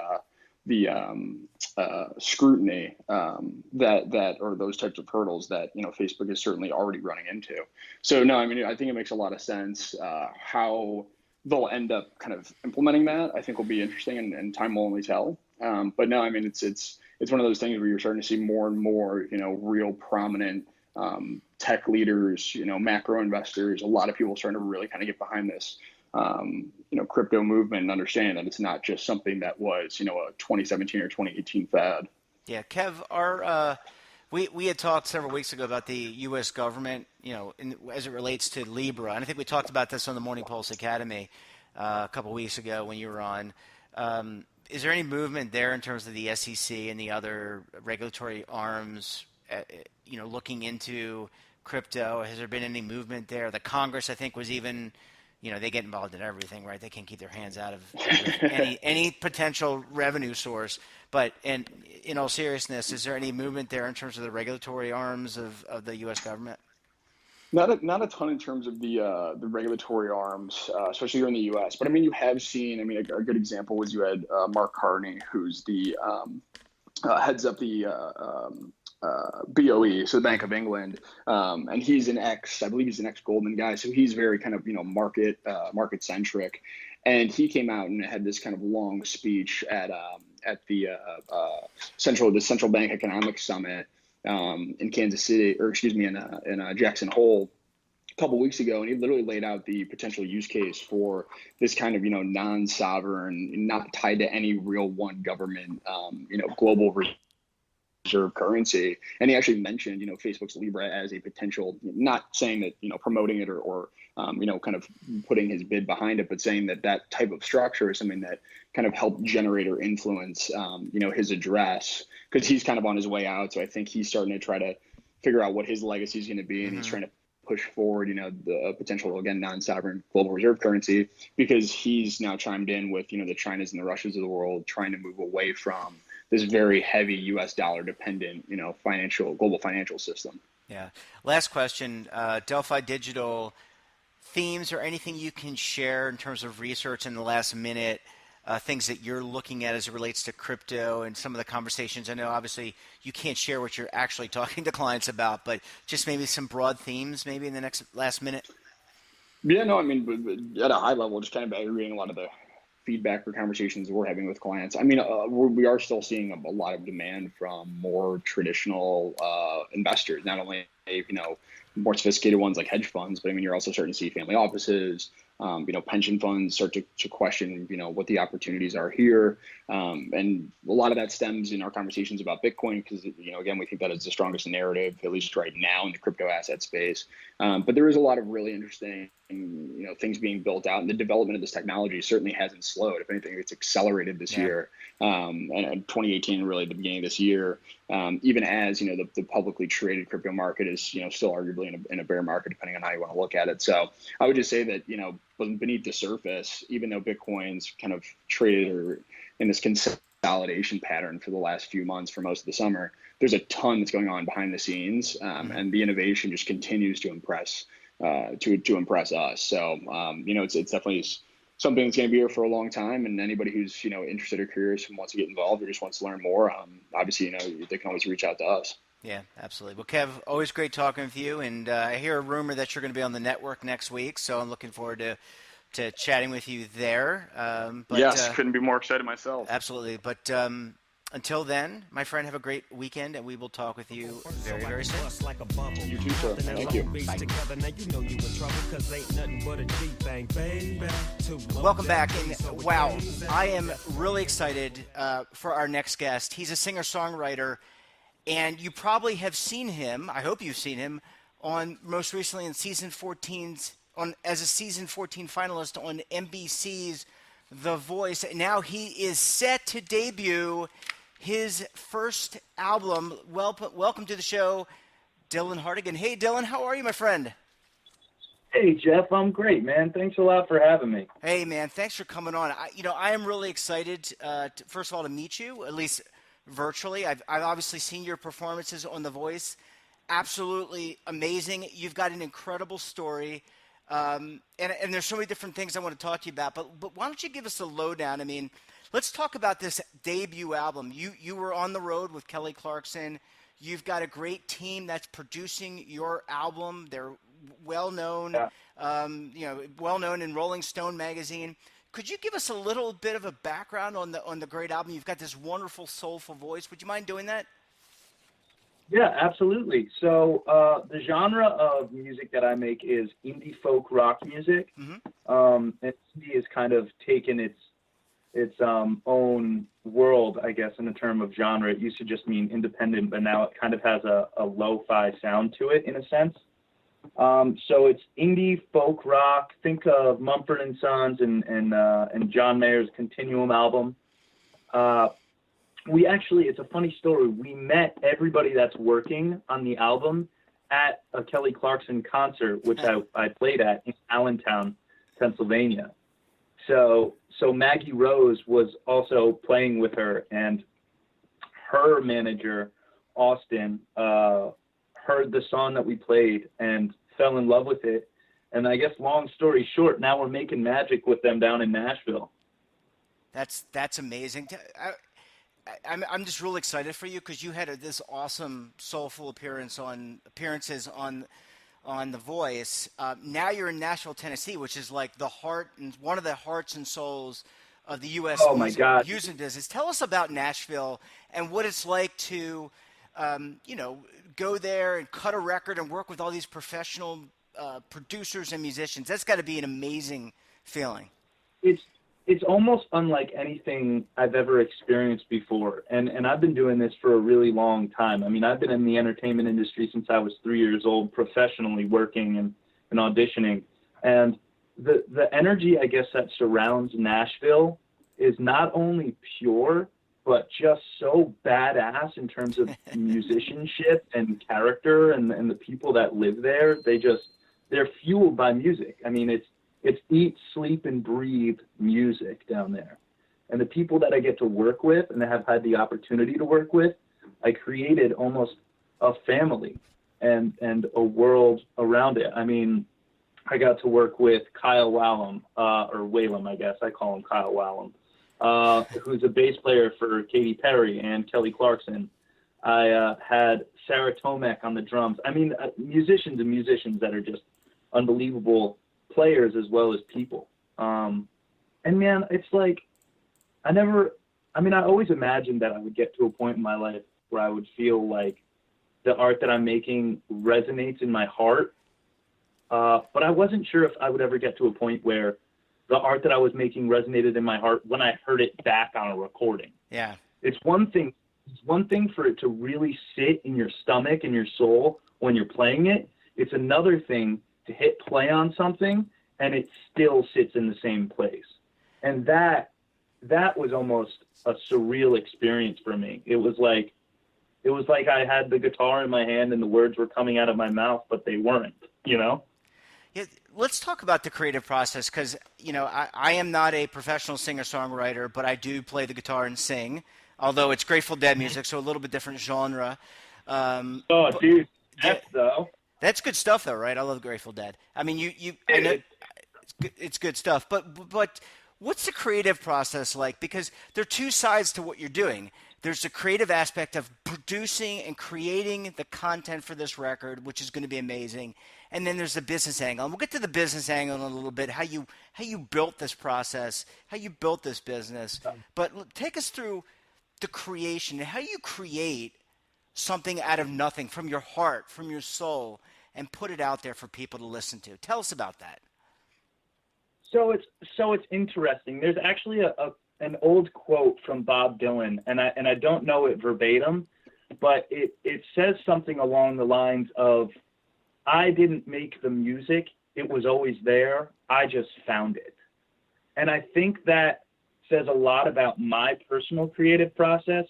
scrutiny that or those types of hurdles that Facebook is certainly already running into. So no, I mean, I think it makes a lot of sense. How they'll end up kind of implementing that, I think, will be interesting, and time will only tell. But no, I mean, it's one of those things where you're starting to see more and more real prominent tech leaders, macro investors, a lot of people starting to really kind of get behind this crypto movement and understand that it's not just something that was, a 2017 or 2018 fad. Yeah, Kev, we had talked several weeks ago about the U.S. government, as it relates to Libra, and I think we talked about this on the Morning Pulse Academy a couple weeks ago when you were on. Is there any movement there in terms of the SEC and the other regulatory arms, looking into crypto? Has there been any movement there? The Congress, I think, was even. They get involved in everything, right? They can't keep their hands out of any potential revenue source. But in all seriousness, is there any movement there in terms of the regulatory arms of the U.S. government? Not a ton in terms of the regulatory arms, especially here in the U.S. But I mean, you have seen. I mean, a good example was you had Mark Carney, who's the heads up the BOE, so the Bank of England, and he's I believe he's an ex-Goldman guy, so he's very kind of market centric, and he came out and had this kind of long speech at the Central Bank Economic Summit in Kansas City, or excuse me, in Jackson Hole a couple weeks ago, and he literally laid out the potential use case for this kind of non-sovereign, not tied to any real one government, global reserve currency. And he actually mentioned, Facebook's Libra as a potential, not saying that, promoting it or kind of putting his bid behind it, but saying that type of structure is something that kind of helped generate or influence, his address, because he's kind of on his way out. So I think he's starting to try to figure out what his legacy is going to be. And he's trying to push forward, the potential, again, non-sovereign global reserve currency, because he's now chimed in with, the Chinas and the Russias of the world, trying to move away from this very heavy U.S. dollar dependent, global financial system. Yeah. Last question, Delphi Digital themes or anything you can share in terms of research in the last minute, things that you're looking at as it relates to crypto and some of the conversations. I know obviously you can't share what you're actually talking to clients about, but just maybe some broad themes maybe in the last minute. Yeah, no, I mean, at a high level, just kind of aggregating a lot of the feedback or conversations we're having with clients. I mean, we are still seeing a lot of demand from more traditional investors, not only, more sophisticated ones like hedge funds, but I mean, you're also starting to see family offices, pension funds start to question, what the opportunities are here. And a lot of that stems in our conversations about Bitcoin, because, again, we think that is the strongest narrative, at least right now in the crypto asset space. But there is a lot of really interesting, things being built out, and the development of this technology certainly hasn't slowed. If anything, it's accelerated this year. And 2018, really the beginning of this year, even as, the publicly traded crypto market is, still arguably in a bear market, depending on how you want to look at it. So I would just say that, beneath the surface, even though Bitcoin's kind of traded or in this consolidation pattern for the last few months for most of the summer, there's a ton that's going on behind the scenes, and the innovation just continues to impress us. So it's definitely something that's going to be here for a long time, and anybody who's interested or curious and wants to get involved or just wants to learn more, obviously they can always reach out to us. Yeah, absolutely. Well, Kev, always great talking with you, and I hear a rumor that you're going to be on the network next week, so I'm looking forward to chatting with you there. Yes, couldn't be more excited myself. Absolutely. But until then, my friend, have a great weekend, and we will talk with you very, very soon. You too, sir. Thank you. Welcome back. And wow, I am really excited for our next guest. He's a singer-songwriter, and you probably have seen him, I hope you've seen him, on most recently in season 14's as a season 14 finalist on NBC's The Voice. Now he is set to debut his first album. Welcome to the show, Dylan Hartigan. Hey, Dylan, how are you, my friend? Hey, Jeff, I'm great, man. Thanks a lot for having me. Hey, man, thanks for coming on. I am really excited, first of all, to meet you, at least virtually. I've obviously seen your performances on The Voice. Absolutely amazing. You've got an incredible story. And there's so many different things I want to talk to you about, but why don't you give us a lowdown? I mean, Let's talk about this debut album. You were on the road with Kelly Clarkson. You've got a great team that's producing your album. They're well known, well known in Rolling Stone magazine. Could you give us a little bit of a background on the great album? You've got this wonderful, soulful voice. Would you mind doing that? Yeah, absolutely. So the genre of music that I make is indie folk rock music. Mm-hmm. And indie has kind of taken its own world, I guess, in the term of genre. It used to just mean independent, but now it kind of has a lo-fi sound to it in a sense. So it's indie folk rock. Think of Mumford and Sons and John Mayer's Continuum album. It's a funny story. We met everybody that's working on the album at a Kelly Clarkson concert, which I played at in Allentown, Pennsylvania. So Maggie Rose was also playing with her, and her manager, Austin, heard the song that we played and fell in love with it. And I guess long story short, now we're making magic with them down in Nashville. That's amazing. I'm just real excited for you because you had this awesome soulful appearances on The Voice. Now you're in Nashville, Tennessee, which is like the heart and one of the hearts and souls of the U.S. music business. Tell us about Nashville and what it's like to, go there and cut a record and work with all these professional producers and musicians. That's got to be an amazing feeling. It's almost unlike anything I've ever experienced before. And I've been doing this for a really long time. I mean, I've been in the entertainment industry since I was 3 years old, professionally working and auditioning. And the energy, I guess, that surrounds Nashville is not only pure, but just so badass in terms of musicianship and character and the people that live there. They're fueled by music. I mean, it's eat, sleep, and breathe music down there. And the people that I get to work with and have had the opportunity to work with, I created almost a family and a world around it. I mean, I got to work with Kyle Whalum, or Whalum, I guess. I call him Kyle Whalum, who's a bass player for Katy Perry and Kelly Clarkson. I had Sarah Tomek on the drums. I mean, musicians that are just unbelievable players as well as people. And man, it's like, I always imagined that I would get to a point in my life where I would feel like the art that I'm making resonates in my heart. But I wasn't sure if I would ever get to a point where the art that I was making resonated in my heart when I heard it back on a recording. Yeah. It's one thing for it to really sit in your stomach and your soul when you're playing it. It's another thing to hit play on something and it still sits in the same place. And that was almost a surreal experience for me. It was like I had the guitar in my hand and the words were coming out of my mouth, but they weren't, Yeah, let's talk about the creative process because, I am not a professional singer-songwriter, but I do play the guitar and sing, although it's Grateful Dead music, so a little bit different genre. Dude, though. That's good stuff, though, right? I love Grateful Dead. I mean, I know it's good stuff. But what's the creative process like? Because there are two sides to what you're doing. There's the creative aspect of producing and creating the content for this record, which is going to be amazing. And then there's the business angle. And we'll get to the business angle in a little bit, how you built this process, how you built this business. But take us through the creation and how you create something out of nothing from your heart, from your soul, and put it out there for people to listen to. Tell us about that. So it's interesting. There's actually an old quote from Bob Dylan, and I don't know it verbatim, but it says something along the lines of, I didn't make the music, it was always there, I just found it. And I think that says a lot about my personal creative process.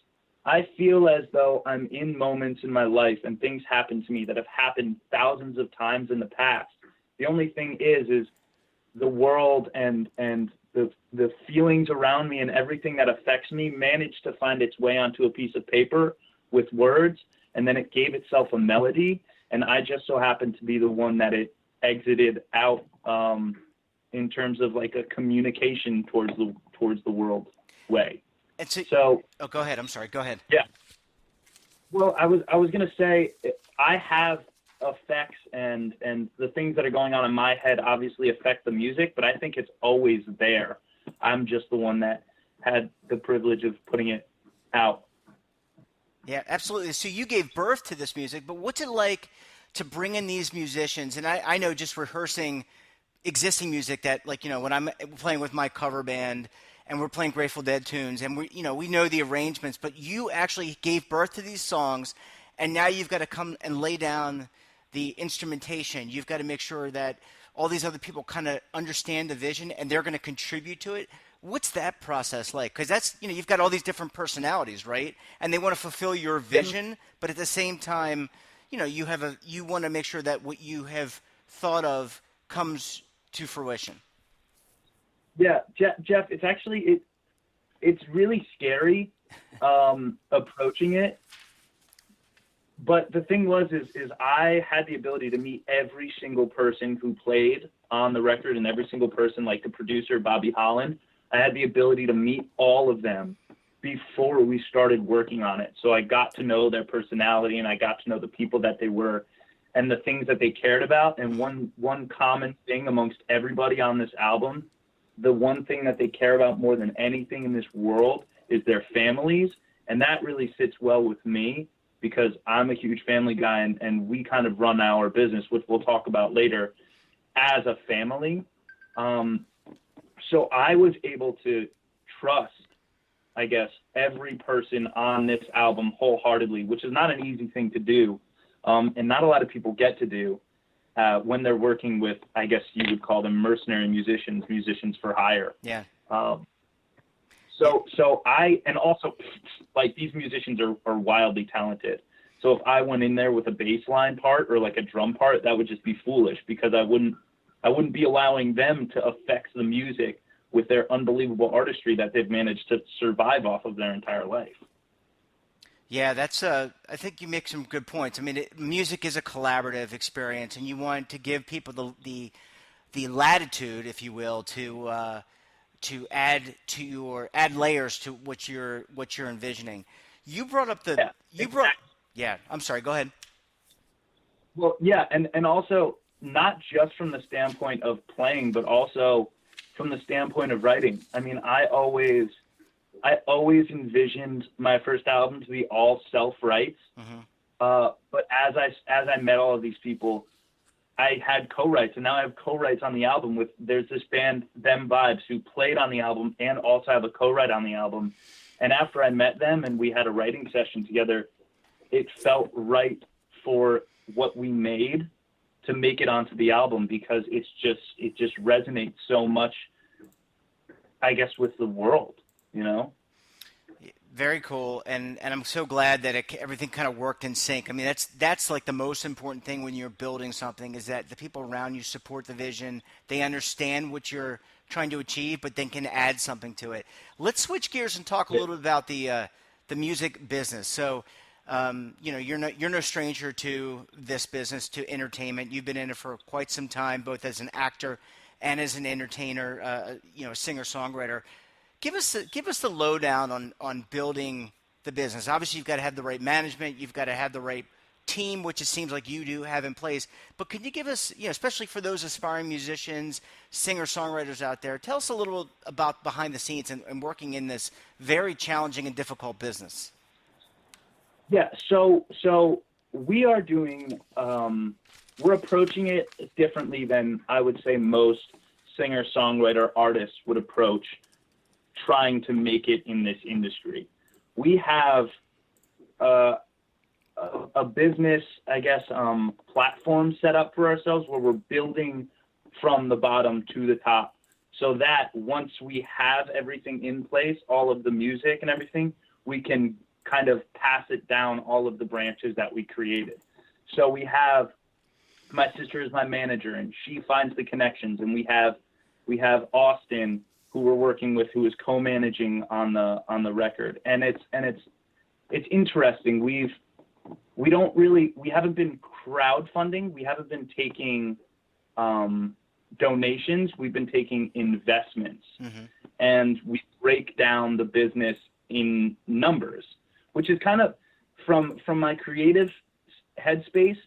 I feel as though I'm in moments in my life and things happen to me that have happened thousands of times in the past. The only thing is the world and the feelings around me and everything that affects me managed to find its way onto a piece of paper with words, and then it gave itself a melody, and I just so happened to be the one that it exited out in terms of like a communication towards the world. way. And So oh, go ahead. I'm sorry. Go ahead. Yeah. Well, I was going to say I have effects and the things that are going on in my head obviously affect the music, but I think it's always there. I'm just the one that had the privilege of putting it out. Yeah, absolutely. So you gave birth to this music, but what's it like to bring in these musicians? And I know just rehearsing existing music that, like, when I'm playing with my cover band and we're playing Grateful Dead tunes and we know the arrangements, but you actually gave birth to these songs, and now you've got to come and lay down the instrumentation. You've got to make sure that all these other people kind of understand the vision and they're going to contribute to it. What's that process like? Because that's, you've got all these different personalities, right? And they want to fulfill your vision, but at the same time, you want to make sure that what you have thought of comes to fruition. Yeah, Jeff, it's actually, it's really scary approaching it. But the thing is I had the ability to meet every single person who played on the record and every single person, like the producer, Bobby Holland. I had the ability to meet all of them before we started working on it. So I got to know their personality and I got to know the people that they were and the things that they cared about. And one common thing amongst everybody on this album, the one thing that they care about more than anything in this world is their families. And that really sits well with me because I'm a huge family guy and we kind of run our business, which we'll talk about later, as a family. So I was able to trust, I guess, every person on this album wholeheartedly, which is not an easy thing to do. And not a lot of people get to do when they're working with, I guess you would call them mercenary musicians for hire. Yeah. So and also, like, these musicians are wildly talented. So if I went in there with a bass line part or like a drum part, that would just be foolish because I wouldn't be allowing them to affect the music with their unbelievable artistry that they've managed to survive off of their entire life. Yeah, that's I think you make some good points. I mean, music is a collaborative experience, and you want to give people the latitude, if you will, to add layers to what you're envisioning. You brought up I'm sorry, go ahead. Well, yeah, and also not just from the standpoint of playing, but also from the standpoint of writing. I mean, I always envisioned my first album to be all self-writes. Mm-hmm. But as I met all of these people, I had co-writes, and now I have co-writes on the album there's this band, Them Vibes, who played on the album and also have a co-write on the album. And after I met them and we had a writing session together, it felt right for what we made to make it onto the album because it just resonates so much, I guess, with the world, Very cool, and I'm so glad that everything kind of worked in sync. I mean, that's like the most important thing when you're building something is that the people around you support the vision. They understand what you're trying to achieve, but then can add something to it. Let's switch gears and talk a little bit about the music business. So, you're no stranger to this business, to entertainment. You've been in it for quite some time, both as an actor and as an entertainer, singer-songwriter. Give us the lowdown on building the business. Obviously, you've got to have the right management. You've got to have the right team, which it seems like you do have in place. But could you give us, especially for those aspiring musicians, singer-songwriters out there, tell us a little about behind the scenes and working in this very challenging and difficult business. Yeah, so we are doing, we're approaching it differently than I would say most singer-songwriter artists would approach trying to make it in this industry. We have a business, I guess, platform set up for ourselves where we're building from the bottom to the top so that once we have everything in place, all of the music and everything, we can kind of pass it down all of the branches that we created. So we have, my sister is my manager and she finds the connections, and we have Austin, who we're working with, who is co-managing on the record. And it's interesting. We haven't been crowdfunding. We haven't been taking donations. We've been taking investments. Mm-hmm. and we break down the business in numbers, which is kind of from my creative headspace.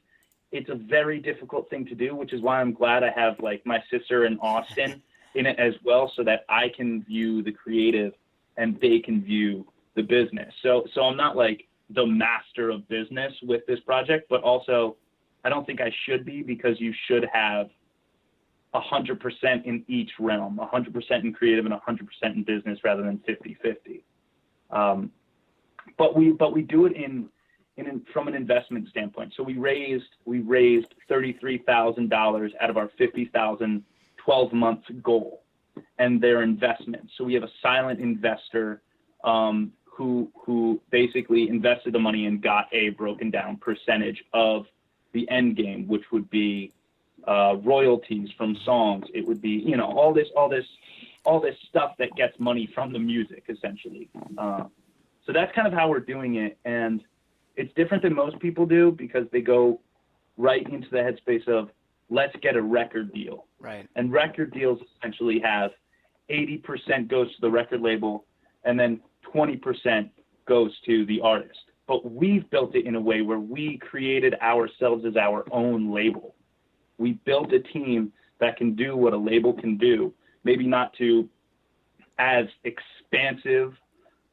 It's a very difficult thing to do, which is why I'm glad I have like my sister and Austin in it as well, so that I can view the creative and they can view the business. So I'm not like the master of business with this project, but also I don't think I should be, because you should have 100% in each realm, 100% in creative and 100% in business, rather than 50-50. But we do it from an investment standpoint. So we raised $33,000 out of our $50,000 12-month goal, and their investment. So we have a silent investor who basically invested the money and got a broken down percentage of the end game, which would be royalties from songs. It would be, you know, all this stuff that gets money from the music, essentially. So that's kind of how we're doing it, and it's different than most people do, because they go right into the headspace of, let's get a record deal. Right. And record deals essentially have 80% goes to the record label, and then 20% goes to the artist. But we've built it in a way where we created ourselves as our own label. We built a team that can do what a label can do, maybe not to as expansive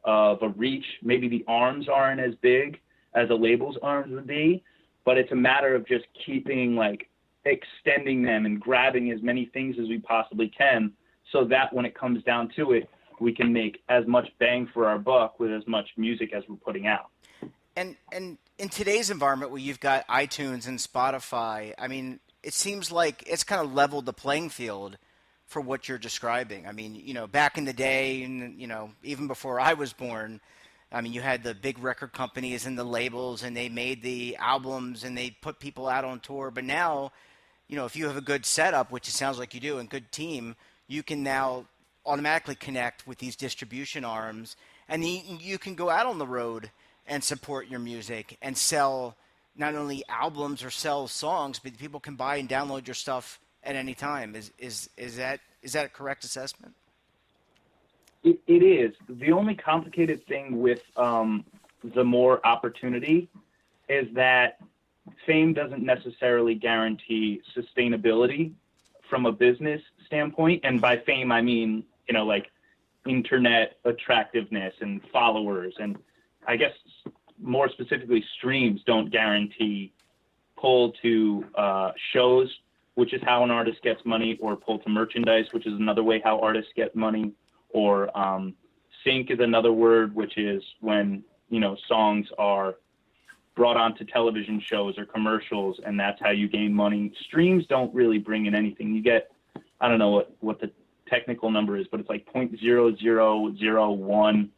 of a reach. Maybe the arms aren't as big as a label's arms would be, but it's a matter of just keeping, like, extending them and grabbing as many things as we possibly can, so that when it comes down to it, we can make as much bang for our buck with as much music as we're putting out. And in today's environment where you've got iTunes and Spotify, I mean, it seems like it's kind of leveled the playing field for what you're describing. I mean, you know, back in the day, and, you know, even before I was born, I mean, you had the big record companies and the labels, and they made the albums and they put people out on tour. But now, you know, if you have a good setup, which it sounds like you do, and good team, you can now automatically connect with these distribution arms, and you can go out on the road and support your music and sell not only albums or sell songs, but people can buy and download your stuff at any time. Is that a correct assessment? It is. The only complicated thing with the more opportunity is that fame doesn't necessarily guarantee sustainability from a business standpoint. And by fame, I mean, you know, like internet attractiveness and followers. And I guess more specifically, streams don't guarantee pull to shows, which is how an artist gets money, or pull to merchandise, which is another way how artists get money, or sync is another word, which is when, you know, songs are brought onto television shows or commercials, and that's how you gain money. Streams don't really bring in anything. You get, I don't know what the technical number is, but it's like 0.0001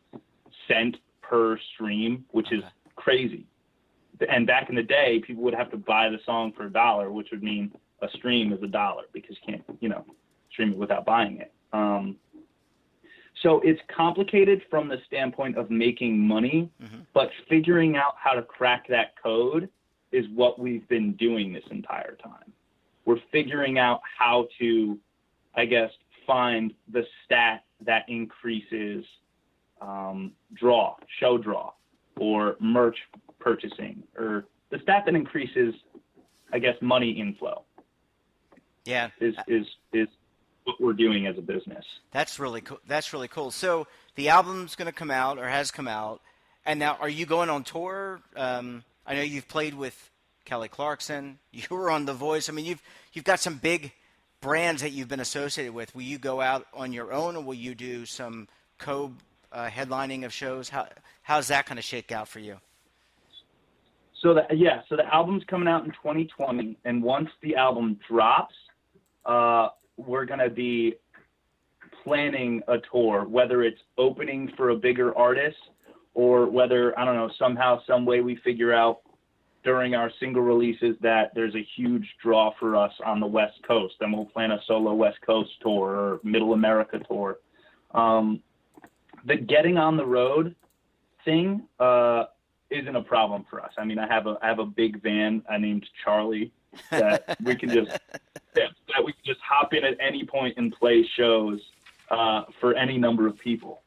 cent per stream, which is crazy. And back in the day, people would have to buy the song for $1, which would mean a stream is $1, because you can't, you know, stream it without buying it. So it's complicated from the standpoint of making money, but figuring out how to crack that code is what we've been doing this entire time. We're figuring out how to, I guess, find the stat that increases show draw, or merch purchasing, or the stat that increases, I guess, money inflow. Yeah, is what we're doing as a business. That's really cool. That's really cool. So the album's going to come out, or has come out, and now are you going on tour? I know you've played with Kelly Clarkson. You were on The Voice. I mean, you've got some big brands that you've been associated with. Will you go out on your own, or will you do some headlining of shows? How's that going to shake out for you? So the album's coming out in 2020, and once the album drops, we're going to be planning a tour, whether it's opening for a bigger artist, or whether, I don't know, somehow, some way we figure out during our single releases that there's a huge draw for us on the West Coast, then we'll plan a solo West Coast tour or Middle America tour. The getting on the road thing isn't a problem for us. I mean, I have a big van I named Charlie that we can just hop in at any point and play shows for any number of people.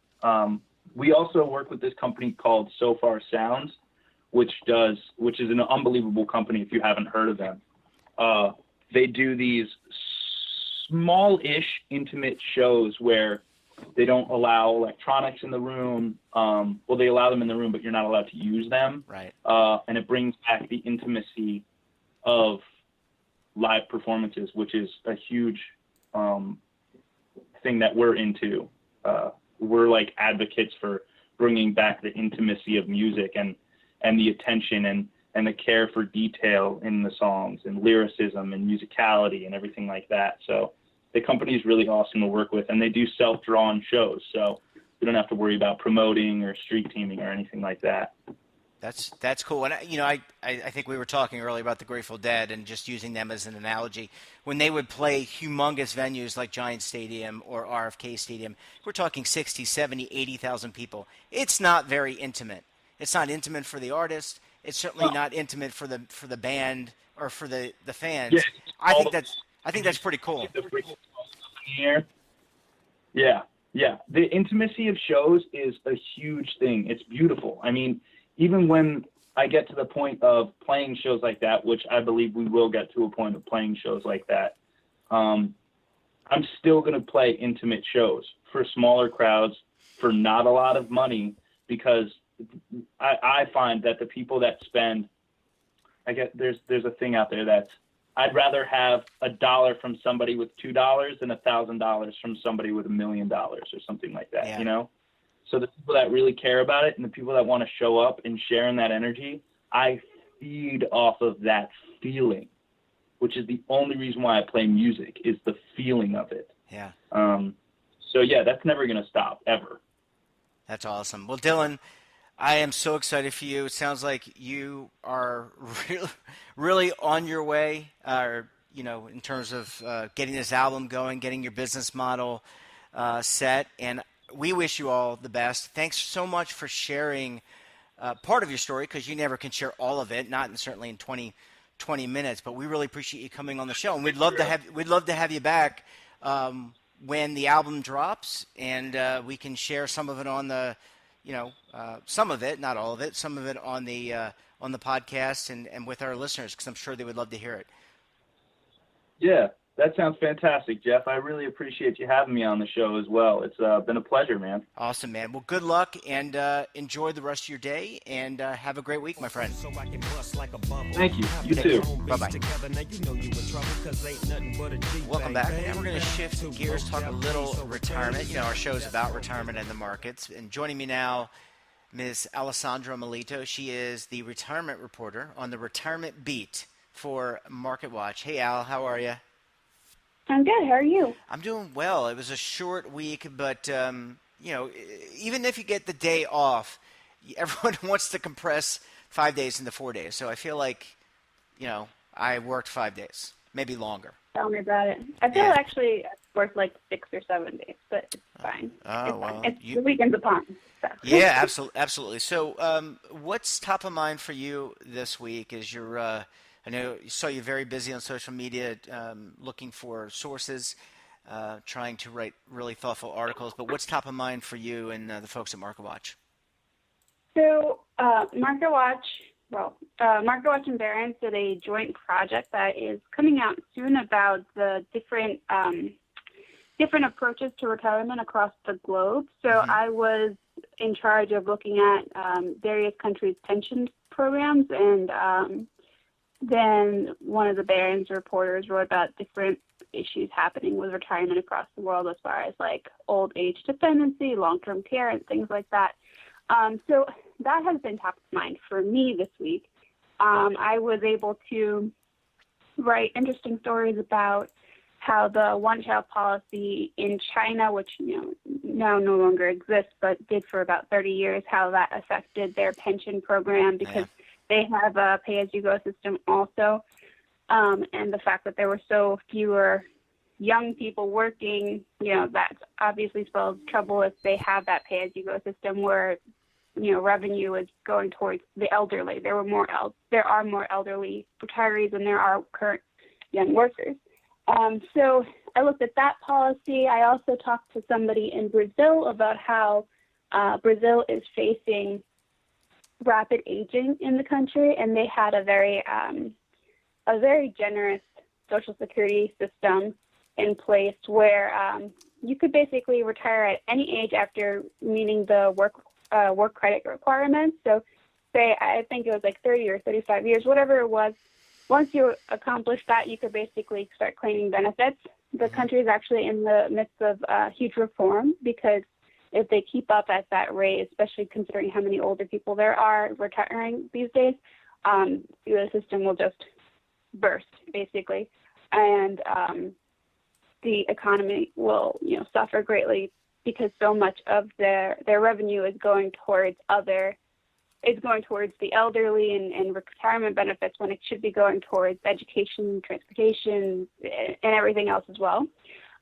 We also work with this company called So Far Sounds, which is an unbelievable company if you haven't heard of them. They do these small-ish intimate shows where they don't allow electronics in the room. Well, they allow them in the room, but you're not allowed to use them. Right. And it brings back the intimacy of live performances, which is a huge thing that we're into. We're like advocates for bringing back the intimacy of music and the attention and the care for detail in the songs and lyricism and musicality and everything like that. So the company is really awesome to work with, and they do self-drawn shows. So we don't have to worry about promoting or street teaming or anything like that. That's cool. And, I think we were talking earlier about the Grateful Dead and just using them as an analogy. When they would play humongous venues like Giant Stadium or RFK Stadium, we're talking 60, 70, 80,000 people. It's not very intimate. It's not intimate for the artist. It's certainly not intimate for the band or for the fans. Yeah, I think that's pretty cool. Yeah. The intimacy of shows is a huge thing. It's beautiful. I mean, even when I get to the point of playing shows like that, which I believe we will get to a point of playing shows like that, I'm still going to play intimate shows for smaller crowds for not a lot of money, because I find that the people that spend, there's a thing out there that's, I'd rather have $1 from somebody with $2 than $1,000 from somebody with $1 million or something like that, Yeah. So the people that really care about it and the people that want to show up and share in that energy, I feed off of that feeling, which is the only reason why I play music, is the feeling of it. Yeah. So yeah, that's never going to stop, ever. That's awesome. Well, Dylan, I am so excited for you. It sounds like you are really on your way, in terms of getting this album going, getting your business model set. And we wish you all the best. Thanks so much for sharing part of your story, because you never can share all of it, certainly in 20 minutes. But we really appreciate you coming on the show, and we'd love to have you back when the album drops, and we can share some of it on the. Some of it, not all of it, some of it on the podcast and with our listeners, because I'm sure they would love to hear it. Yeah, that sounds fantastic, Jeff. I really appreciate you having me on the show as well. It's been a pleasure, man. Awesome, man. Well, good luck, and enjoy the rest of your day, and have a great week, my friend. Thank you. You too. Bye-bye. Welcome back. And we're going to shift gears, talk a little retirement. Our show's about retirement and the markets. And joining me now, Ms. Alessandra Melito. She is the retirement reporter on the Retirement Beat for MarketWatch. Hey, Al, how are you? I'm good. How are you? I'm doing well. It was a short week, but, even if you get the day off, everyone wants to compress 5 days into 4 days. So I feel like, I worked 5 days, maybe longer. Tell me about it. I feel actually I worked like 6 or 7 days, but it's fine. The weekend's upon us. So. Yeah, absolutely. So what's top of mind for you this week? Is your I know you saw you very busy on social media looking for sources, trying to write really thoughtful articles. But what's top of mind for you and the folks at MarketWatch? So MarketWatch and Barron's did a joint project that is coming out soon about the different approaches to retirement across the globe. So I was in charge of looking at various countries' pension programs, and then one of the Barron's reporters wrote about different issues happening with retirement across the world as far as like old age dependency, long-term care, and things like that. So that has been top of mind for me this week. I was able to write interesting stories about how the one-child policy in China, which now no longer exists, but did for about 30 years, how that affected their pension program, because they have a pay-as-you-go system also, and the fact that there were so fewer young people working, that obviously spells trouble if they have that pay-as-you-go system where revenue is going towards the elderly. There are more elderly retirees than there are current young workers. So I looked at that policy. I also talked to somebody in Brazil about how Brazil is facing rapid aging in the country, and they had a very generous Social Security system in place where you could basically retire at any age after meeting the work credit requirements. So say, I think it was like 30 or 35 years, whatever it was. Once you accomplish that, you could basically start claiming benefits. The country is actually in the midst of huge reform, because if they keep up at that rate, especially considering how many older people there are retiring these days, the system will just burst, basically. And the economy will, suffer greatly, because so much of their revenue is going towards the elderly and retirement benefits, when it should be going towards education, transportation, and everything else as well.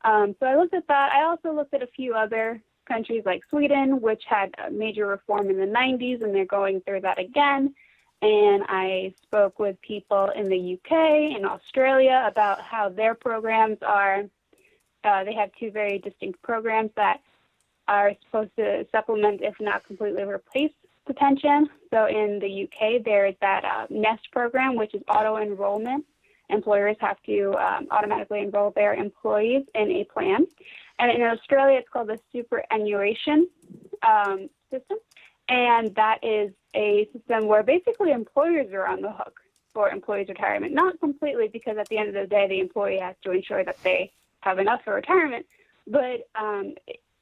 So I looked at that. I also looked at a few other countries like Sweden, which had a major reform in the 90s, and they're going through that again. And I spoke with people in the UK and Australia about how their programs are. They have two very distinct programs that are supposed to supplement, if not completely replace, the pension. So in the UK, there is that NEST program, which is auto-enrollment. Employers have to automatically enroll their employees in a plan. And in Australia, it's called the superannuation system. And that is a system where basically employers are on the hook for employees' retirement. Not completely, because at the end of the day, the employee has to ensure that they have enough for retirement, but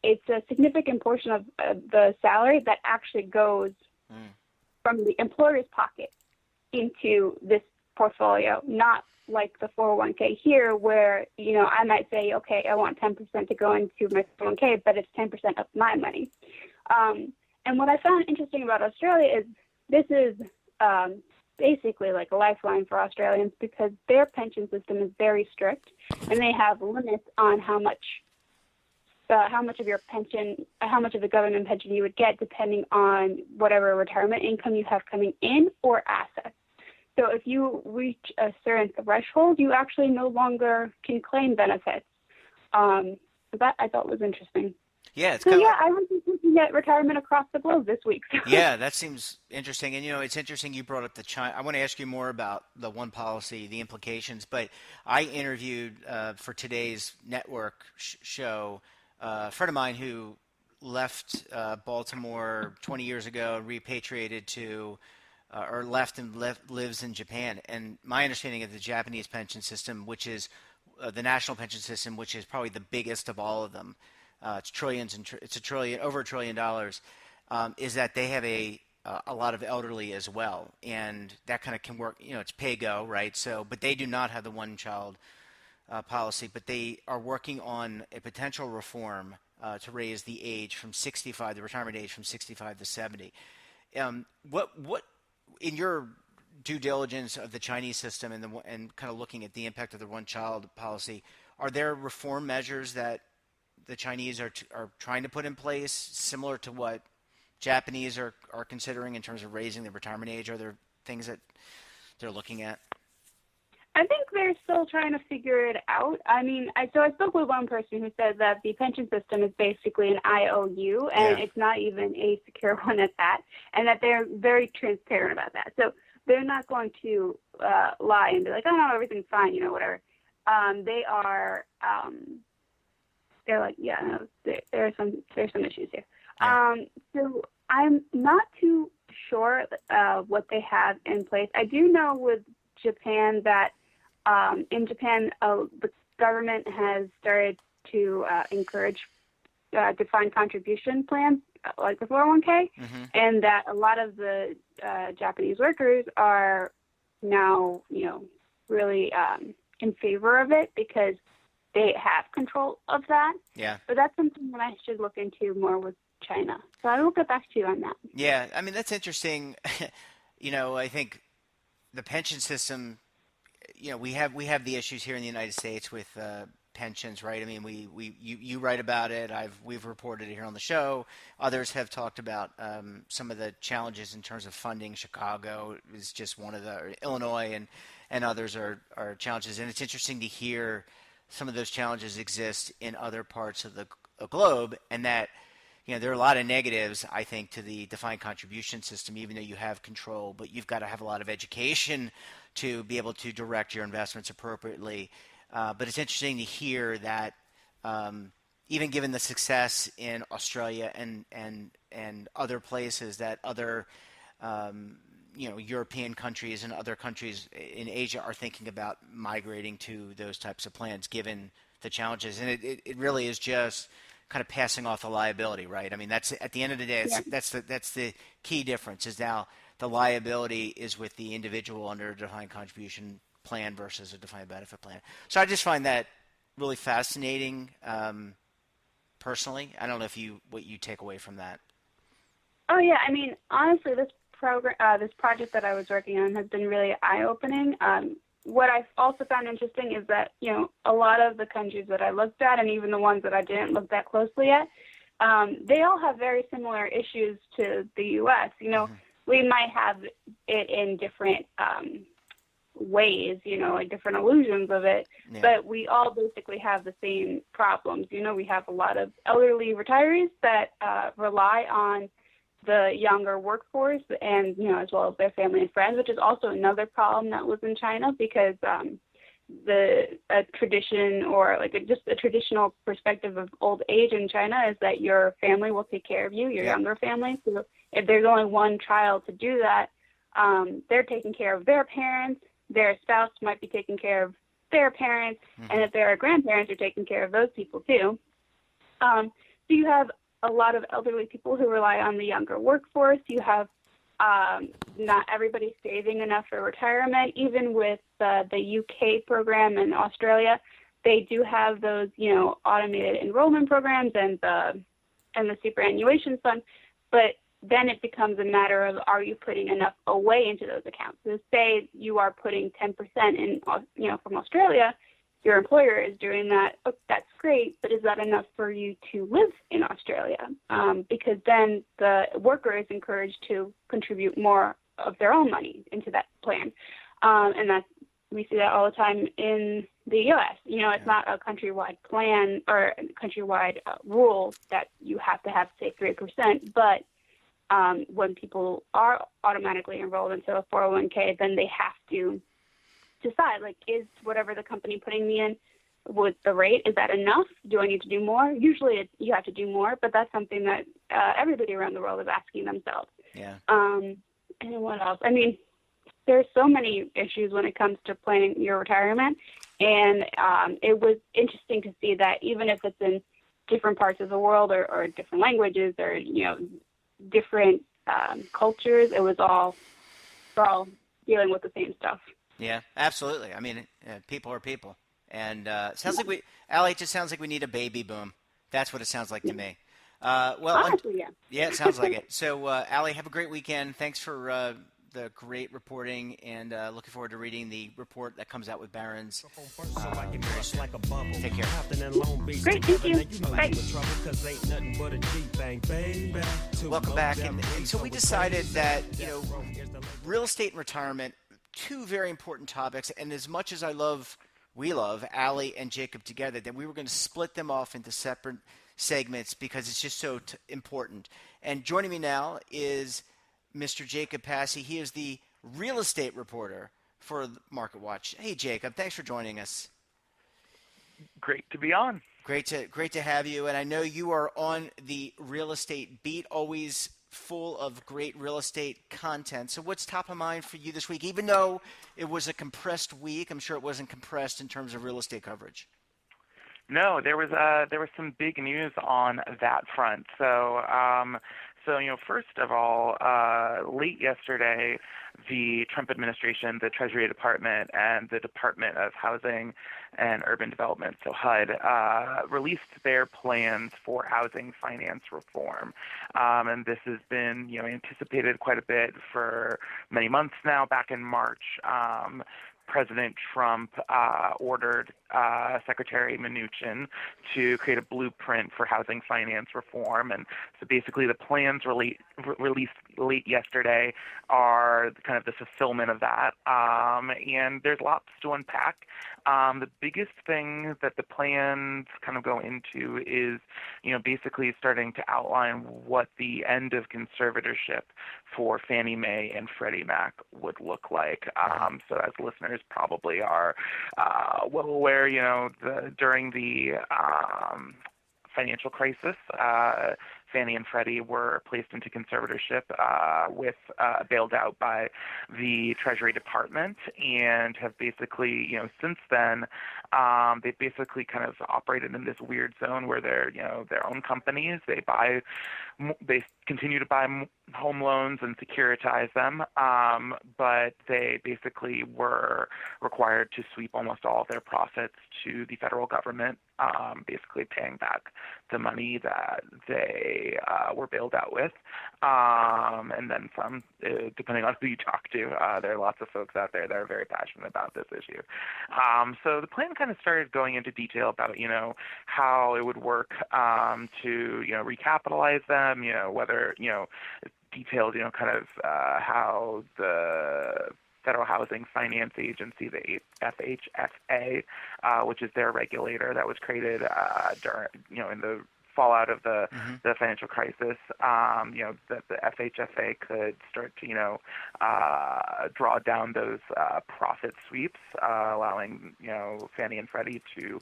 it's a significant portion of the salary that actually goes from the employer's pocket into this portfolio, not like the 401k here, where, I might say, okay, I want 10% to go into my 401k, but it's 10% of my money. And what I found interesting about Australia is this is basically like a lifeline for Australians, because their pension system is very strict, and they have limits on how much of your pension, how much of the government pension you would get, depending on whatever retirement income you have coming in or assets. So if you reach a certain threshold, you actually no longer can claim benefits. So that I thought was interesting. Yeah, it's I was just looking at retirement across the globe this week. Yeah, that seems interesting. And, it's interesting you brought up the China. I want to ask you more about the one policy, the implications. But I interviewed for today's network show a friend of mine who left Baltimore 20 years ago, repatriated to or left and lives in Japan. And my understanding of the Japanese pension system, which is the national pension system, which is probably the biggest of all of them, it's trillions and it's over $1 trillion, is that they have a lot of elderly as well, and that kind of can work. It's pay-go, right? So, but they do not have the one-child policy, but they are working on a potential reform to raise the age from 65, the retirement age from 65 to 70. What in your due diligence of the Chinese system and kind of looking at the impact of the one-child policy, are there reform measures that the Chinese are trying to put in place, similar to what Japanese are considering in terms of raising the retirement age? Are there things that they're looking at? I think they're still trying to figure it out. I mean, I spoke with one person who said that the pension system is basically an IOU, and it's not even a secure one at that, and that they're very transparent about that. So they're not going to lie and be like, oh, no, everything's fine, whatever. They are... they're like, yeah, no, there's some issues here. Yeah. So I'm not too sure what they have in place. I do know with Japan that in Japan the government has started to encourage defined contribution plans like the 401k, and that a lot of the Japanese workers are now, really in favor of it, because they have control of that. Yeah. But that's something that I should look into more with China. So I will get back to you on that. Yeah, I mean, that's interesting. I think the pension system, we have the issues here in the United States with pensions, right? I mean, you write about it. We've reported it here on the show. Others have talked about some of the challenges in terms of funding. Chicago is just one of the, Illinois and others are challenges. And it's interesting to hear some of those challenges exist in other parts of the globe, and that there are a lot of negatives, I think, to the defined contribution system, even though you have control, but you've got to have a lot of education to be able to direct your investments appropriately. But it's interesting to hear that even given the success in Australia and other places, that other European countries and other countries in Asia are thinking about migrating to those types of plans, given the challenges. And it really is just kind of passing off the liability, right? I mean, that's at the end of the day, that's the key difference. Is now the liability is with the individual under a defined contribution plan versus a defined benefit plan. So I just find that really fascinating. Personally, I don't know what you take away from that. Oh yeah, I mean, honestly, this project that I was working on has been really eye-opening. What I've also found interesting is that, a lot of the countries that I looked at, and even the ones that I didn't look that closely at, they all have very similar issues to the U.S. We might have it in different ways, like different illusions of it, but we all basically have the same problems. We have a lot of elderly retirees that rely on the younger workforce and, as well as their family and friends, which is also another problem that was in China, because a tradition, or just a traditional perspective of old age in China, is that your family will take care of you, your younger family. So if there's only one child to do that, they're taking care of their parents, their spouse might be taking care of their parents, and if there are grandparents, they're taking care of those people too. So you have a lot of elderly people who rely on the younger workforce. You have not everybody saving enough for retirement. Even with the UK program in Australia, they do have those, automated enrollment programs and the superannuation fund. But then it becomes a matter of, are you putting enough away into those accounts? So say you are putting 10% in, from Australia, your employer is doing that. Oh, that's great, but is that enough for you to live in Australia? Because then the worker is encouraged to contribute more of their own money into that plan. And we see that all the time in the U.S. It's not a countrywide plan or a countrywide rule that you have to have, say, 3%, but when people are automatically enrolled into a 401k, then they have to decide, is whatever the company putting me in with the rate, is that enough? Do I need to do more? Usually you have to do more, but that's something that everybody around the world is asking themselves. Yeah. And what else? I mean, there's so many issues when it comes to planning your retirement, and it was interesting to see that even if it's in different parts of the world or different languages or, different cultures, we're all dealing with the same stuff. Yeah, absolutely. I mean, people are people. And it sounds like Allie, it just sounds like we need a baby boom. That's what it sounds like to me. Honestly, yeah. Yeah, it sounds like it. So, Allie, have a great weekend. Thanks for the great reporting, and looking forward to reading the report that comes out with Barron's. Take care. Great, thank you. Bye. Welcome back. And so we decided that, real estate and retirement, two very important topics, and as much as we love Allie and Jacob together, that we were going to split them off into separate segments because it's just so important. And joining me now is Mr. Jacob Passy. He is the real estate reporter for Market Watch. Hey, Jacob, thanks for joining us. Great to be on. Great to have you. And I know you are on the real estate beat, always full of great real estate content. So what's top of mind for you this week? Even though it was a compressed week, I'm sure it wasn't compressed in terms of real estate coverage. No, there was some big news on that front. So first of all, late yesterday, the Trump administration, the Treasury Department, and the Department of Housing and Urban Development, so HUD, released their plans for housing finance reform. And this has been, anticipated quite a bit for many months now. Back in March, President Trump ordered Secretary Mnuchin to create a blueprint for housing finance reform. And so basically the plans released late yesterday are kind of the fulfillment of that. And there's lots to unpack. The biggest thing that the plans kind of go into is, basically starting to outline what the end of conservatorship for Fannie Mae and Freddie Mac would look like. So as listeners probably are well aware, during the financial crisis, Fannie and Freddie were placed into conservatorship with bailed out by the Treasury Department, and have basically, since then, they've basically kind of operated in this weird zone where they're, their own companies. They continue to buy home loans and securitize them, but they basically were required to sweep almost all of their profits to the federal government, basically paying back the money that they were bailed out with, and then some, depending on who you talk to. There are lots of folks out there that are very passionate about this issue. So the plan kind of started going into detail about, how it would work to, recapitalize them, whether, detailed, kind of how the Federal Housing Finance Agency, the FHFA, which is their regulator that was created during, in the fallout of the financial crisis, that the FHFA could start to, draw down those profit sweeps, allowing, Fannie and Freddie to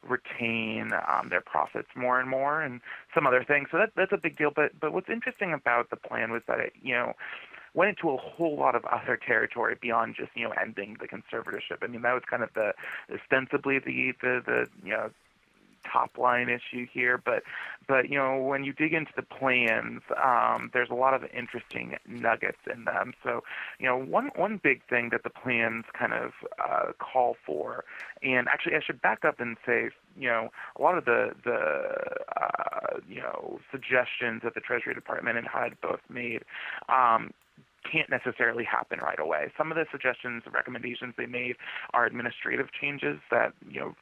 retain their profits more and more, and some other things. So that's a big deal. But what's interesting about the plan was that it, went into a whole lot of other territory beyond just, ending the conservatorship. I mean, that was kind of ostensibly the top line issue here, but when you dig into the plans, there's a lot of interesting nuggets in them. So one big thing that the plans kind of call for, and actually I should back up and say, a lot of the suggestions that the Treasury Department and HUD both made can't necessarily happen right away. Some of the suggestions and recommendations they made are administrative changes that,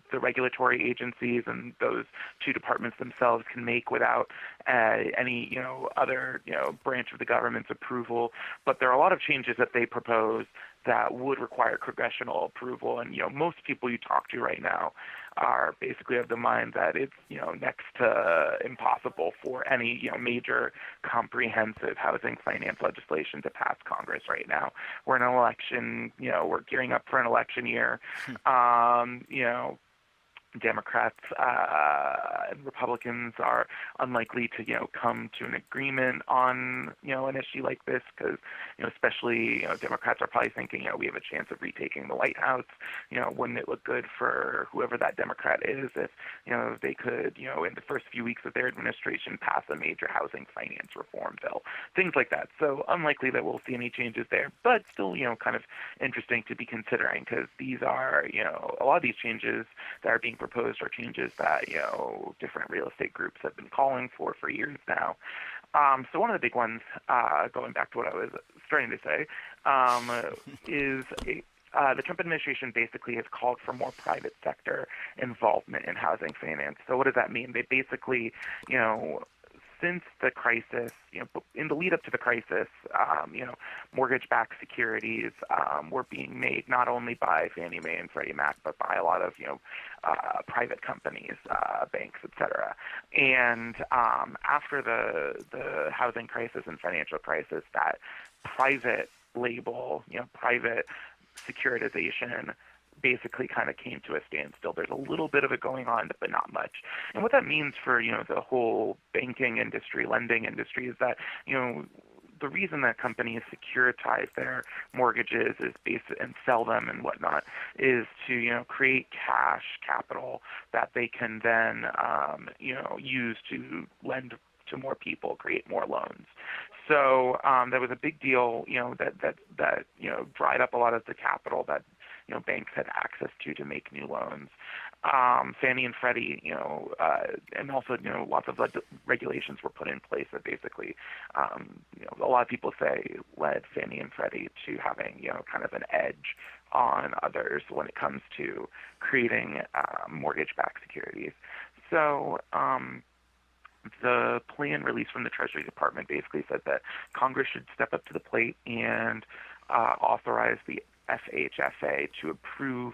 the regulatory agencies and those two departments themselves can make without any, other, branch of the government's approval. But there are a lot of changes that they propose that would require congressional approval. And, most people you talk to right now are basically of the mind that it's, next to impossible for any, major comprehensive housing finance legislation to pass Congress right now. We're in an election, we're gearing up for an election year. Democrats and Republicans are unlikely to, come to an agreement on, an issue like this because, especially, Democrats are probably thinking, we have a chance of retaking the White House. Wouldn't it look good for whoever that Democrat is if, they could, in the first few weeks of their administration pass a major housing finance reform bill, things like that. So unlikely that we'll see any changes there, but still, kind of interesting to be considering because these are, a lot of these changes that are being proposed are changes that, different real estate groups have been calling for years now. So one of the big ones, going back to what I was starting to say, is the Trump administration basically has called for more private sector involvement in housing finance. So what does that mean? They basically, since the crisis, in the lead up to the crisis, mortgage-backed securities were being made not only by Fannie Mae and Freddie Mac, but by a lot of, private companies, banks, et cetera. And after the housing crisis and financial crisis, that private label, private securitization basically kind of came to a standstill. There's a little bit of it going on, but not much. And what that means for, the whole banking industry, lending industry is that, the reason that companies securitize their mortgages is and sell them and whatnot is to, create cash capital that they can then, use to lend to more people, create more loans. So that was a big deal, that dried up a lot of the capital that banks had access to make new loans. Fannie and Freddie, and also, lots of regulations were put in place that basically, a lot of people say led Fannie and Freddie to having, kind of an edge on others when it comes to creating mortgage-backed securities. So the plan released from the Treasury Department basically said that Congress should step up to the plate and authorize the FHFA to approve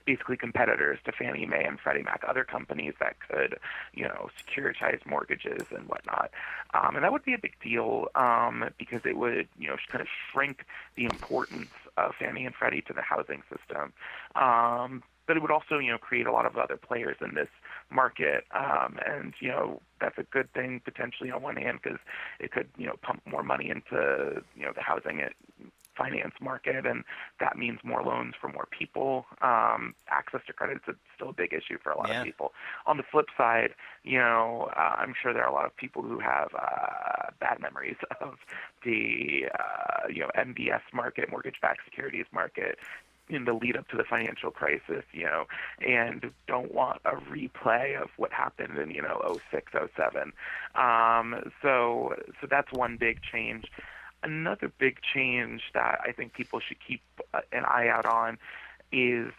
basically competitors to Fannie Mae and Freddie Mac, other companies that could, securitize mortgages and whatnot. And that would be a big deal because it would, kind of shrink the importance of Fannie and Freddie to the housing system. But it would also, create a lot of other players in this market. And, that's a good thing potentially on one hand because it could, pump more money into, the housing finance market, and that means more loans for more people. Access to credit is still a big issue for a lot of people. On the flip side, I'm sure there are a lot of people who have bad memories of the MBS market, mortgage-backed securities market, in the lead up to the financial crisis, and don't want a replay of what happened in, 06, 07. So that's one big change. Another big change that I think people should keep an eye out on is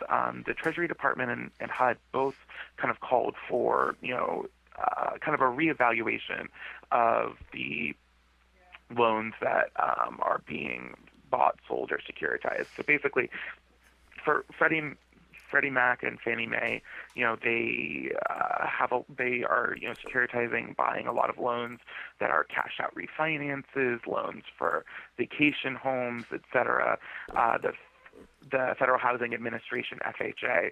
the Treasury Department and HUD both kind of called for, kind of a reevaluation of the loans that are being bought, sold, or securitized. So basically, for Freddie Mac and Fannie Mae, they are securitizing, buying a lot of loans that are cash out refinances, loans for vacation homes, etc. The Federal Housing Administration, FHA,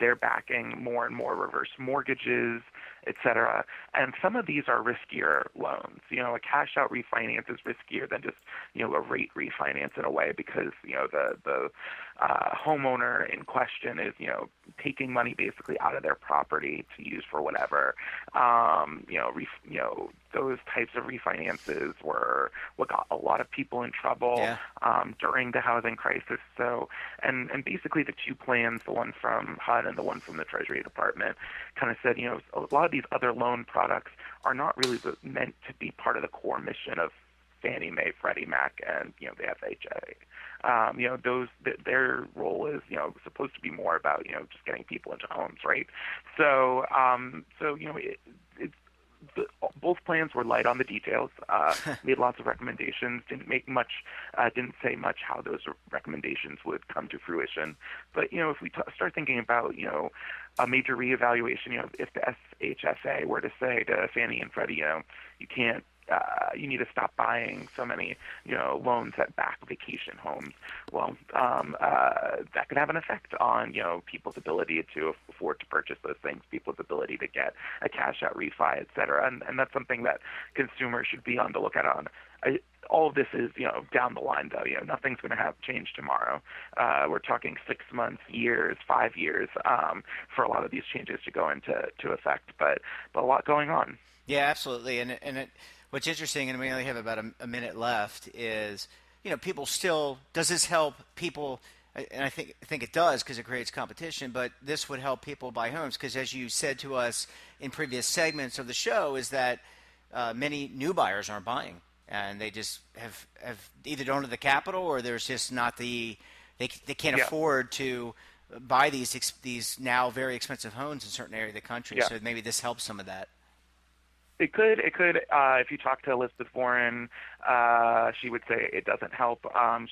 they're backing more and more reverse mortgages, etc. And some of these are riskier loans. A cash out refinance is riskier than just, a rate refinance in a way because, the homeowner in question is, taking money basically out of their property to use for whatever. Those types of refinances were what got a lot of people in trouble during the housing crisis. So, and basically the two plans, the one from HUD and the one from the Treasury Department, kind of said, a lot of these other loan products are not really meant to be part of the core mission of Fannie Mae, Freddie Mac, and the FHA. Their role is supposed to be more about just getting people into homes, right? So both plans were light on the details, made lots of recommendations, didn't say much how those recommendations would come to fruition. But if we start thinking about a major reevaluation, if the SHFA were to say to Fannie and Freddie, you can't. You need to stop buying so many, loans that back vacation homes. Well, that could have an effect on, people's ability to afford to purchase those things, people's ability to get a cash-out refi, et cetera. And that's something that consumers should be on the lookout on. All of this is, down the line, though. Nothing's going to have change tomorrow. We're talking 6 months, years, 5 years for a lot of these changes to go into effect. But a lot going on. Yeah, absolutely. And what's interesting, and we only have about a minute left, is people still. Does this help people? And I think it does because it creates competition. But this would help people buy homes because, as you said to us in previous segments of the show, is that many new buyers aren't buying, and they just have either don't have the capital or there's just not they can't afford to buy these now very expensive homes in certain areas of the country. So maybe this helps some of that. It could. If you talk to Elizabeth Warren, she would say it doesn't help.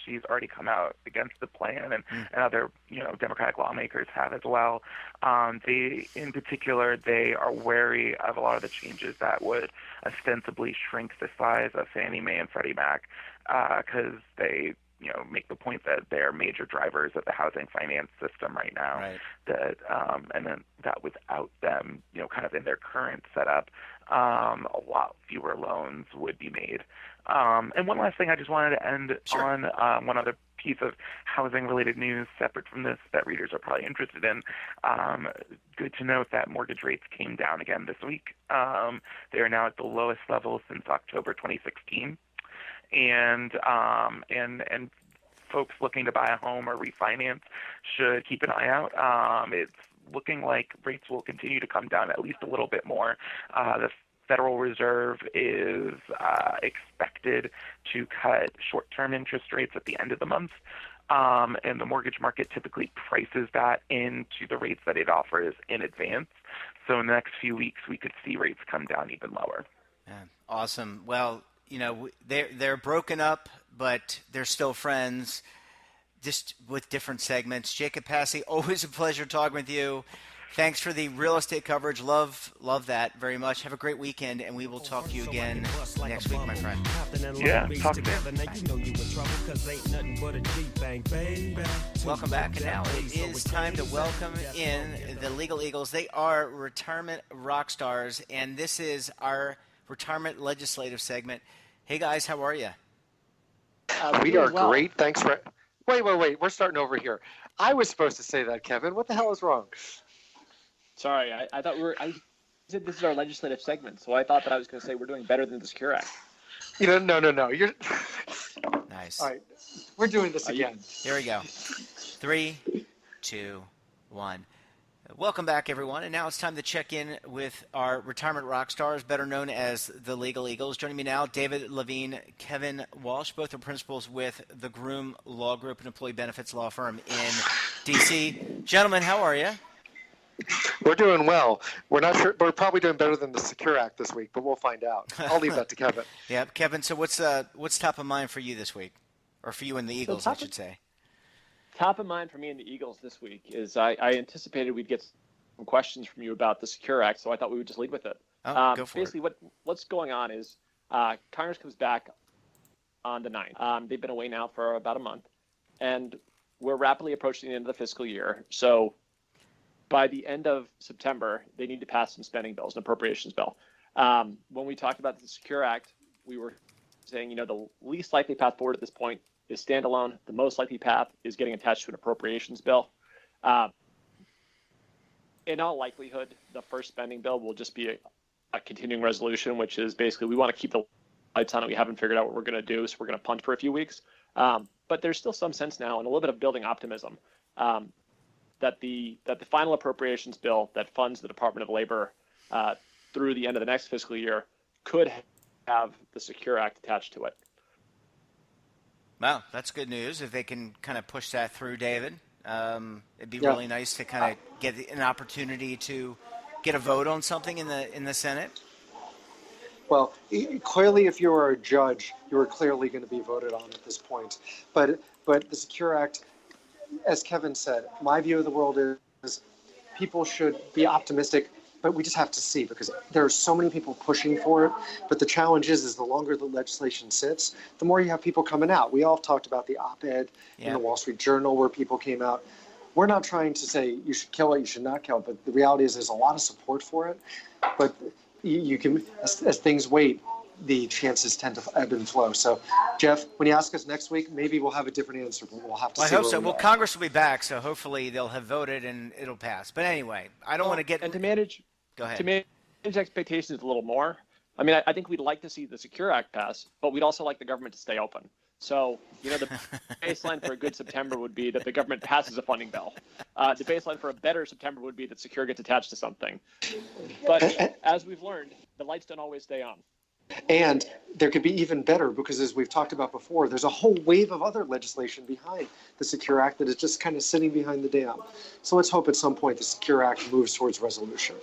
She's already come out against the plan, and other Democratic lawmakers have as well. In particular, they are wary of a lot of the changes that would ostensibly shrink the size of Fannie Mae and Freddie Mac because they make the point that they're major drivers of the housing finance system right now. Right. That and then that without them, kind of in their current setup, a lot fewer loans would be made. And one last thing, I just wanted to end on one other piece of housing-related news separate from this that readers are probably interested in. Good to note that mortgage rates came down again this week. They are now at the lowest level since October 2016. And folks looking to buy a home or refinance should keep an eye out. It's looking like rates will continue to come down at least a little bit more. The Federal Reserve is expected to cut short-term interest rates at the end of the month. And the mortgage market typically prices that into the rates that it offers in advance. So in the next few weeks, we could see rates come down even lower. Yeah, awesome. Well, they're broken up, but they're still friends, just with different segments. Jacob Passy, always a pleasure talking with you. Thanks for the real estate coverage. Love that very much. Have a great weekend, and we will talk to you again next week, my friend. Yeah, talk soon. Welcome back, and now it is time to welcome in the Legal Eagles. They are retirement rock stars, and this is our retirement legislative segment. Hey, guys, how are you? We are great. Thanks for... Wait. We're starting over here. I was supposed to say that, Kevin. What the hell is wrong? Sorry, I thought I said this is our legislative segment, so I thought that I was going to say we're doing better than the Secure Act. No. You're Nice. All right. We're doing this again. Here we go. 3, 2, 1. Welcome back, everyone. And now it's time to check in with our retirement rock stars, better known as the Legal Eagles. Joining me now, David Levine, Kevin Walsh. Both are principals with the Groom Law Group, an employee benefits law firm in D.C. Gentlemen, how are you? We're doing well. We're not sure. We're probably doing better than the Secure Act this week, but we'll find out. I'll leave that to Kevin. Yeah, Kevin. So what's top of mind for you this week, or for you and the Eagles, I should say? Top of mind for me and the Eagles this week is I anticipated we'd get some questions from you about the Secure Act, so I thought we would just lead with it. Go for basically, what's going on is Congress comes back on the 9th. They've been away now for about a month, and we're rapidly approaching the end of the fiscal year. So by the end of September, they need to pass some spending bills, an appropriations bill. When we talked about the Secure Act, we were saying, the least likely path forward at this point is standalone. The most likely path is getting attached to an appropriations bill. In all likelihood, the first spending bill will just be a continuing resolution, which is basically we want to keep the lights on and we haven't figured out what we're going to do, so we're going to punt for a few weeks. But there's still some sense now and a little bit of building optimism that the final appropriations bill that funds the Department of Labor through the end of the next fiscal year could have the Secure Act attached to it. Wow, that's good news. If they can kind of push that through, David, it'd be really nice to kind of get an opportunity to get a vote on something in the Senate. Well, clearly, if you were a judge, you were clearly going to be voted on at this point. But the Secure Act, as Kevin said, my view of the world is people should be optimistic, but we just have to see because there are so many people pushing for it. But the challenge is the longer the legislation sits, the more you have people coming out. We all talked about the op-ed in the Wall Street Journal where people came out. We're not trying to say you should kill it, you should not kill it, but the reality is there's a lot of support for it. But you can, as things wait, the chances tend to ebb and flow. So, Jeff, when you ask us next week, maybe we'll have a different answer, but we'll have to see. I hope so. Well, Congress will be back, so hopefully they'll have voted and it'll pass. But anyway, I don't want to get... And to manage... Go ahead. To manage expectations a little more, I mean, I think we'd like to see the Secure Act pass, but we'd also like the government to stay open. So, the baseline for a good September would be that the government passes a funding bill. The baseline for a better September would be that Secure gets attached to something. But as we've learned, the lights don't always stay on. And there could be even better because, as we've talked about before, there's a whole wave of other legislation behind the Secure Act that is just kind of sitting behind the dam. So let's hope at some point the Secure Act moves towards resolution.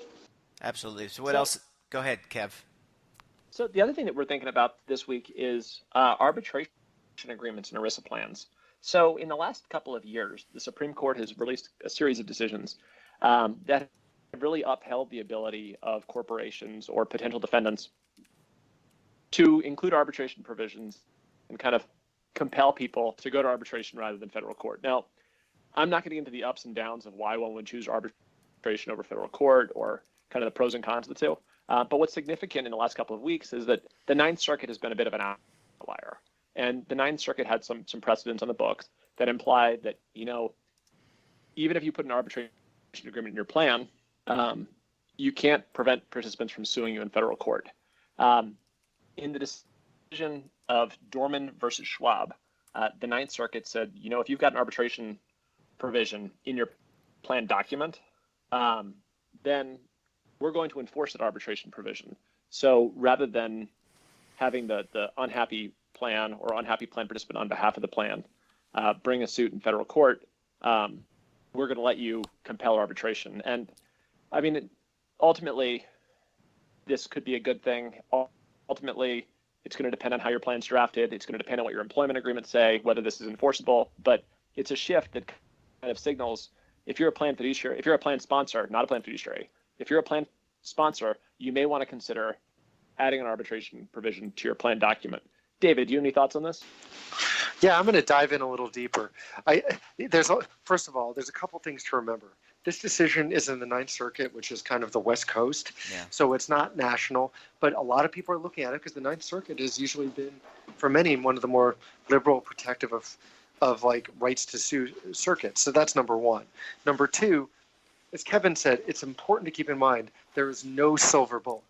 Absolutely. So what else? Go ahead, Kev. So the other thing that we're thinking about this week is arbitration agreements and ERISA plans. So in the last couple of years, the Supreme Court has released a series of decisions that have really upheld the ability of corporations or potential defendants to include arbitration provisions and kind of compel people to go to arbitration rather than federal court. Now, I'm not getting into the ups and downs of why one would choose arbitration over federal court or kind of the pros and cons of the two. But what's significant in the last couple of weeks is that the Ninth Circuit has been a bit of an outlier. And the Ninth Circuit had some precedents on the books that implied that, even if you put an arbitration agreement in your plan, you can't prevent participants from suing you in federal court. In the decision of Dorman versus Schwab, the Ninth Circuit said, if you've got an arbitration provision in your plan document, then we're going to enforce that arbitration provision. So rather than having the unhappy plan or unhappy plan participant on behalf of the plan bring a suit in federal court, we're going to let you compel arbitration. And I mean, ultimately, this could be a good thing. Ultimately, it's going to depend on how your plan's drafted. It's going to depend on what your employment agreements say, whether this is enforceable. But it's a shift that kind of signals if you're a plan fiduciary, if you're a plan sponsor, not a plan fiduciary, if you're a plan sponsor, you may want to consider adding an arbitration provision to your plan document. David, do you have any thoughts on this? Yeah, I'm going to dive in a little deeper. First of all, there's a couple things to remember. This decision is in the Ninth Circuit, which is kind of the West Coast, so it's not national. But a lot of people are looking at it because the Ninth Circuit has usually been, for many, one of the more liberal, protective of like rights to sue circuits. So that's number one. Number two, as Kevin said, it's important to keep in mind there is no silver bullet.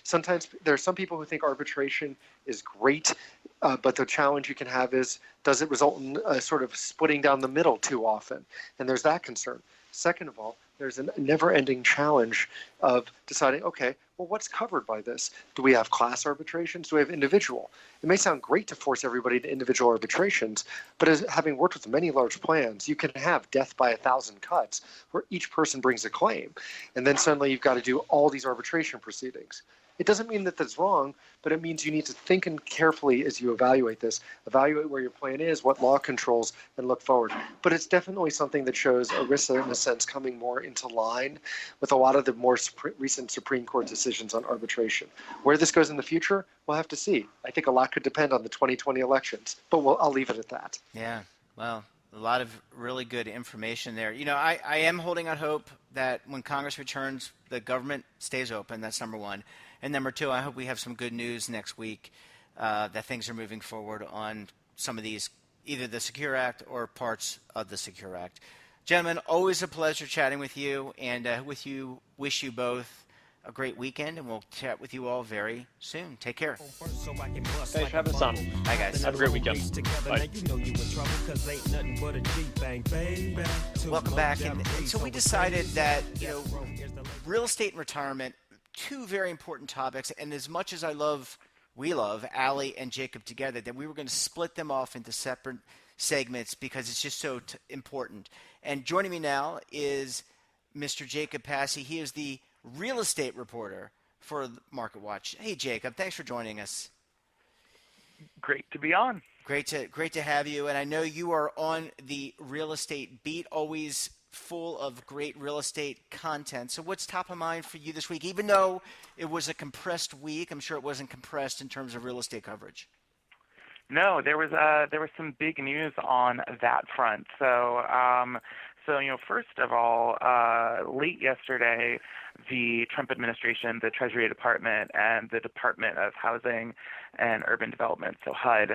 Sometimes there are some people who think arbitration is great, but the challenge you can have is, does it result in a sort of splitting down the middle too often? And there's that concern. Second of all, there's a never-ending challenge of deciding, okay, well, what's covered by this? Do we have class arbitrations? Do we have individual? It may sound great to force everybody to individual arbitrations, but as having worked with many large plans, you can have death by 1,000 cuts where each person brings a claim. And then suddenly you've got to do all these arbitration proceedings. It doesn't mean that that's wrong, but it means you need to think carefully as you evaluate this, evaluate where your plan is, what law controls, and look forward. But it's definitely something that shows ERISA, in a sense, coming more into line with a lot of the more recent Supreme Court decisions on arbitration. Where this goes in the future, we'll have to see. I think a lot could depend on the 2020 elections, but I'll leave it at that. Yeah, well, a lot of really good information there. You know, I am holding out hope that when Congress returns, the government stays open. That's number one. And number two, I hope we have some good news next week that things are moving forward on some of these, either the Secure Act or parts of the Secure Act. Gentlemen, always a pleasure chatting with you, and wish you both a great weekend, and we'll chat with you all very soon. Take care. Thanks for having us on. Bye, guys. Have a great weekend. Bye. Welcome back. And so we decided that, real estate and retirement, two very important topics, and as much as we love Allie and Jacob together, that we were going to split them off into separate segments because it's just so important. And joining me now is Mr. Jacob Passy. He is the real estate reporter for Market Watch. Hey, Jacob, thanks for joining us. Great to be on. Great to have you. And I know you are on the real estate beat, always full of great real estate content. So what's top of mind for you this week? Even though it was a compressed week, I'm sure it wasn't compressed in terms of real estate coverage. No, there was some big news on that front. So first of all, late yesterday, the Trump administration, the Treasury Department, and the Department of Housing and Urban Development, so HUD,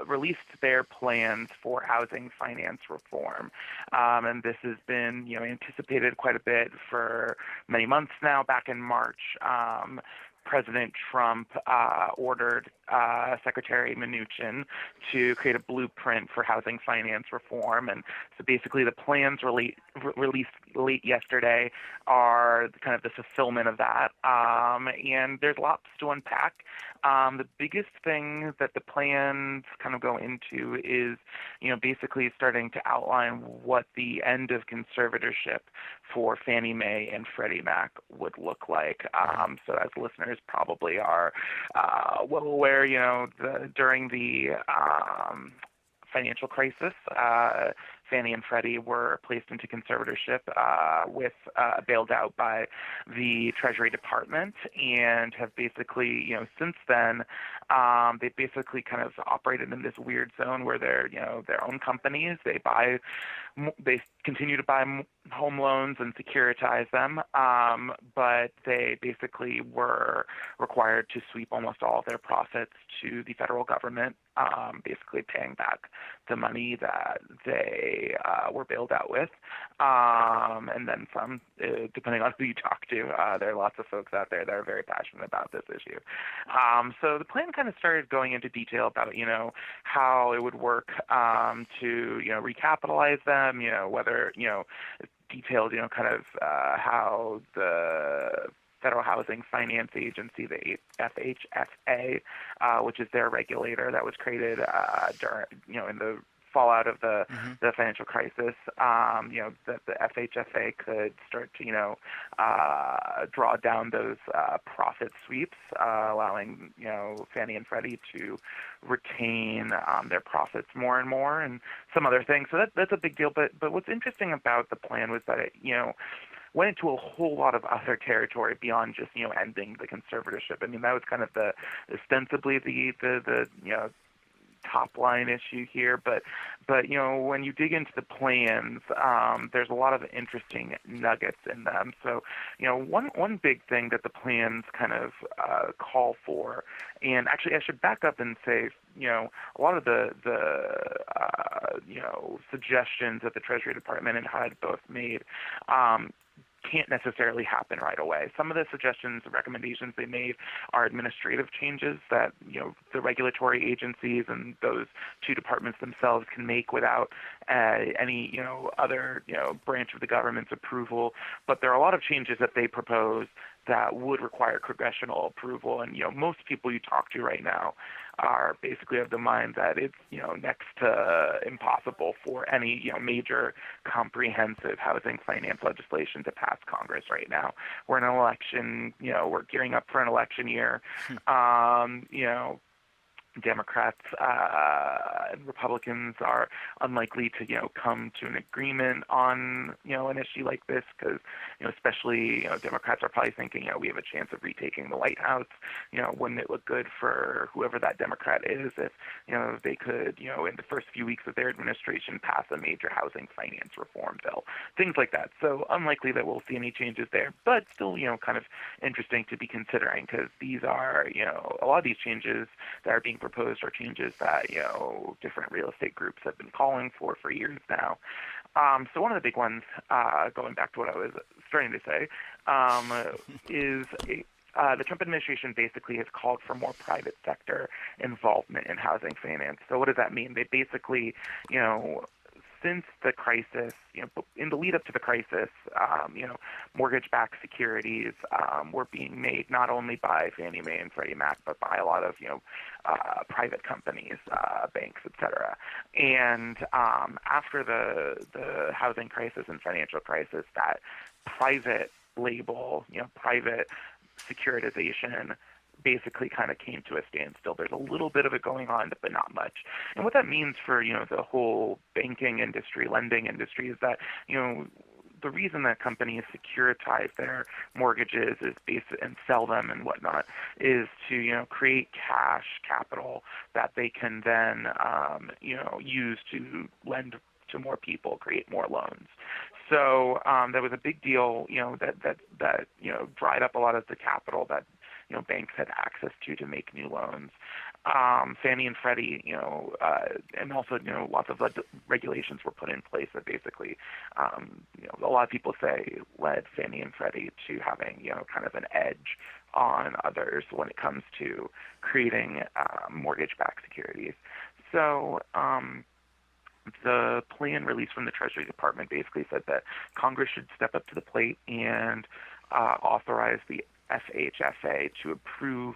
released their plans for housing finance reform. And this has been, anticipated quite a bit for many months now. Back in March, President Trump ordered Secretary Mnuchin to create a blueprint for housing finance reform. And so basically the plans released late yesterday are kind of the fulfillment of that. And there's lots to unpack. The biggest thing that the plans kind of go into is, basically starting to outline what the end of conservatorship for Fannie Mae and Freddie Mac would look like. So as listeners probably are well aware, during the financial crisis, Fannie and Freddie were placed into conservatorship bailed out by the Treasury Department, and have basically, since then, they've basically kind of operated in this weird zone where they're, their own companies. They continue to buy home loans and securitize them, but they basically were required to sweep almost all of their profits to the federal government, basically paying back the money that they were bailed out with, and then some, depending on who you talk to. There are lots of folks out there that are very passionate about this issue. So the plan kind of started going into detail about, how it would work to, recapitalize them, whether, detailed, kind of how the Federal Housing Finance Agency, the FHFA, which is their regulator that was created during, in the fallout of the financial crisis, that the FHFA could start to, draw down those profit sweeps, allowing, Fannie and Freddie to retain their profits more and more, and some other things. So that's a big deal. But what's interesting about the plan was that it, went into a whole lot of other territory beyond just, ending the conservatorship. I mean, that was kind of ostensibly the top line issue here, but when you dig into the plans, there's a lot of interesting nuggets in them. So one big thing that the plans kind of call for, and actually I should back up and say, a lot of the suggestions that the Treasury Department and HUD both made can't necessarily happen right away. Some of the suggestions, the recommendations they made are administrative changes that, the regulatory agencies and those two departments themselves can make without any, other, branch of the government's approval. But there are a lot of changes that they propose that would require congressional approval. And, most people you talk to right now are basically of the mind that it's, next to impossible for any, major comprehensive housing finance legislation to pass Congress right now. We're in an election, we're gearing up for an election year. Democrats and Republicans are unlikely to, come to an agreement on, an issue like this because, especially, Democrats are probably thinking, we have a chance of retaking the White House. Wouldn't it look good for whoever that Democrat is if, they could, in the first few weeks of their administration pass a major housing finance reform bill, things like that. So unlikely that we'll see any changes there, but still, kind of interesting to be considering because these are, a lot of these changes that are being proposed are changes that, different real estate groups have been calling for years now. So one of the big ones, going back to what I was starting to say, is the Trump administration basically has called for more private sector involvement in housing finance. So what does that mean? They basically, since the crisis, in the lead up to the crisis, mortgage-backed securities were being made not only by Fannie Mae and Freddie Mac, but by a lot of, private companies, banks, et cetera. And after the housing crisis and financial crisis, that private label, private securitization basically kind of came to a standstill. There's a little bit of it going on, but not much. And what that means for, the whole banking industry, lending industry is that, the reason that companies securitize their mortgages is and sell them and whatnot is to, create cash capital that they can then, use to lend to more people, create more loans. So that was a big deal, that dried up a lot of the capital that banks had access to make new loans. Fannie and Freddie, and also, lots of regulations were put in place that basically, a lot of people say led Fannie and Freddie to having, kind of an edge on others when it comes to creating mortgage-backed securities. So the plan released from the Treasury Department basically said that Congress should step up to the plate and authorize the FHFA to approve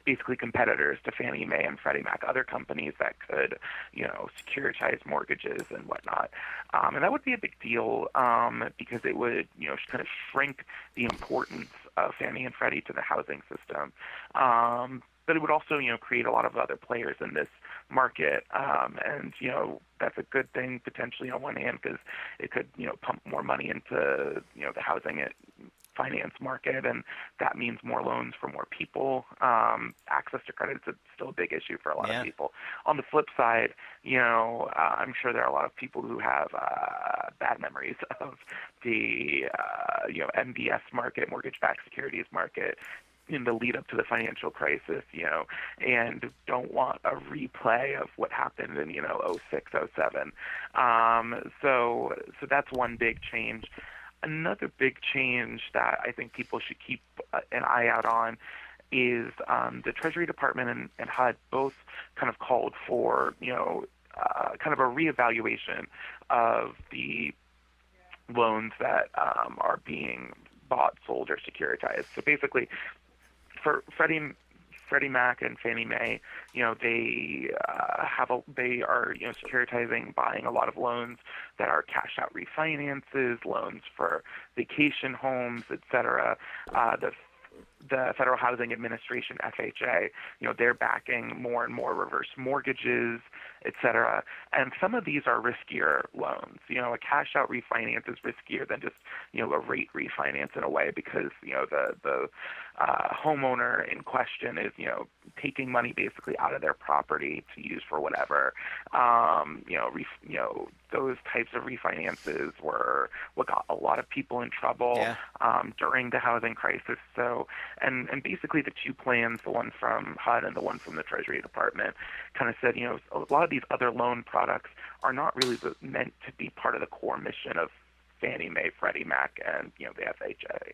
basically competitors to Fannie Mae and Freddie Mac, other companies that could, securitize mortgages and whatnot. And that would be a big deal because it would, kind of shrink the importance of Fannie and Freddie to the housing system. But it would also, create a lot of other players in this market. And, that's a good thing potentially on one hand because it could, pump more money into, the housing finance market, and that means more loans for more people. Access to credit is still a big issue for a lot of people. On the flip side, I'm sure there are a lot of people who have bad memories of the MBS market, mortgage-backed securities market, in the lead up to the financial crisis, and don't want a replay of what happened in, 06, 07. So that's one big change. Another big change that I think people should keep an eye out on is the Treasury Department and HUD both kind of called for, kind of a reevaluation of the loans that are being bought, sold, or securitized. So basically, for Freddie Freddie Mac and Fannie Mae, they are securitizing, buying a lot of loans that are cash out refinances, loans for vacation homes, et cetera. The Federal Housing Administration, FHA, they're backing more and more reverse mortgages, et cetera. And some of these are riskier loans. A cash out refinance is riskier than just, a rate refinance in a way, because, the homeowner in question is, taking money basically out of their property to use for whatever. Those types of refinances were what got a lot of people in trouble during the housing crisis. So, and basically the two plans, the one from HUD and the one from the Treasury Department, kind of said, a lot of these other loan products are not really meant to be part of the core mission of Fannie Mae, Freddie Mac, and the FHA.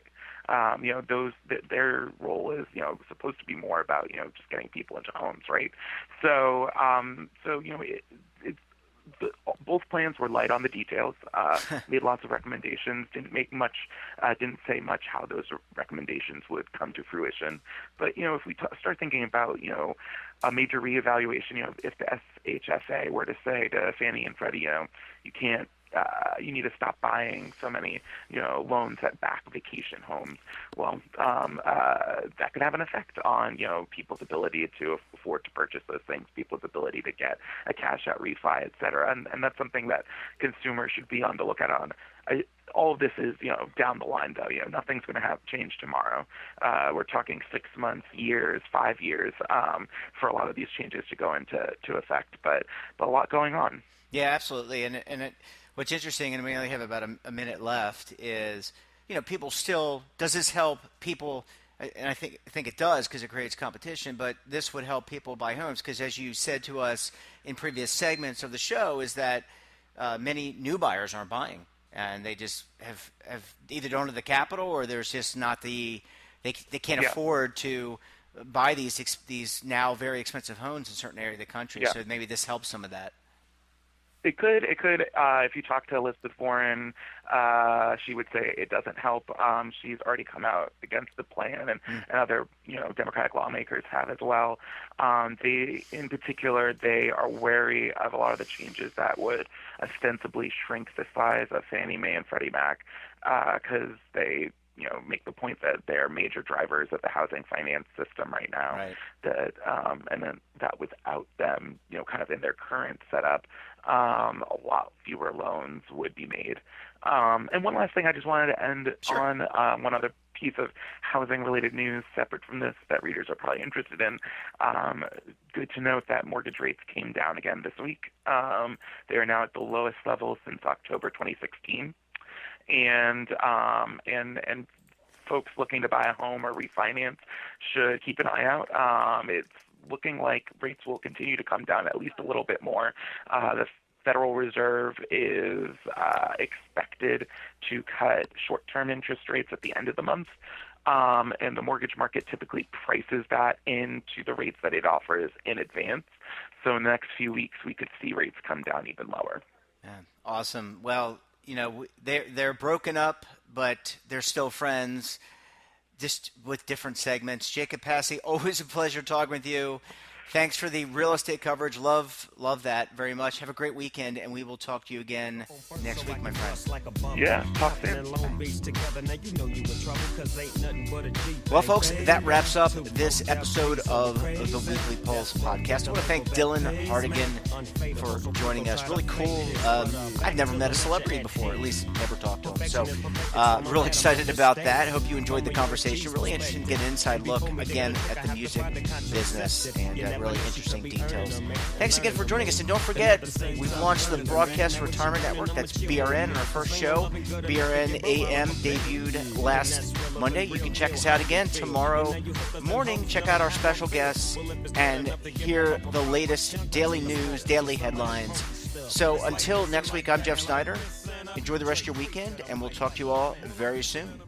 Their role is supposed to be more about just getting people into homes, right? So both plans were light on the details, made lots of recommendations, didn't say much how those recommendations would come to fruition. But if we start thinking about a major reevaluation, if the FHFA were to say to Fannie and Freddie, you can't. You need to stop buying so many, loans that back vacation homes. Well, that could have an effect on, people's ability to afford to purchase those things, people's ability to get a cash-out refi, et cetera. And that's something that consumers should be on the lookout on. All of this is, down the line, though. Nothing's going to have change tomorrow. We're talking 6 months, years, 5 years for a lot of these changes to go into effect. But a lot going on. Yeah, absolutely. And what's interesting, and we only have about a minute left, is people still. Does this help people? And I think it does, because it creates competition. But this would help people buy homes, because as you said to us in previous segments of the show, is that many new buyers aren't buying, and they just have either don't have the capital, or there's just not they can't afford to buy these now very expensive homes in certain areas of the country. So maybe this helps some of that. It could. If you talk to Elizabeth Warren, she would say it doesn't help. She's already come out against the plan, and other Democratic lawmakers have as well. In particular, they are wary of a lot of the changes that would ostensibly shrink the size of Fannie Mae and Freddie Mac, because they make the point that they're major drivers of the housing finance system right now. Right. That and then that without them, kind of in their current setup, a lot fewer loans would be made. And one last thing, I just wanted to end on one other piece of housing-related news separate from this that readers are probably interested in. Good to note that mortgage rates came down again this week. They are now at the lowest level since October 2016. And folks looking to buy a home or refinance should keep an eye out. It's looking like rates will continue to come down at least a little bit more. The Federal Reserve is expected to cut short-term interest rates at the end of the month, and the mortgage market typically prices that into the rates that it offers in advance. So in the next few weeks, we could see rates come down even lower. Yeah, awesome. Well, they're broken up, but they're still friends, just with different segments. Jacob Passy, always a pleasure talking with you. Thanks for the real estate coverage. Love that very much. Have a great weekend, and we will talk to you again next week, my friend. Yeah, talk soon. Well, folks, that wraps up this episode of the Weekly Pulse podcast. I want to thank Dylan Hartigan for joining us. Really cool. I've never met a celebrity before, at least never talked to him. So really excited about that. I hope you enjoyed the conversation. Really interested to get an inside look, again, at the music business and really interesting details. Thanks again for joining us. And don't forget, we've launched the Broadcast Retirement Network. That's BRN, our first show. BRN AM debuted last Monday. You can check us out again tomorrow morning. Check out our special guests and hear the latest daily news, daily headlines. So until next week, I'm Jeff Snyder. Enjoy the rest of your weekend, and we'll talk to you all very soon.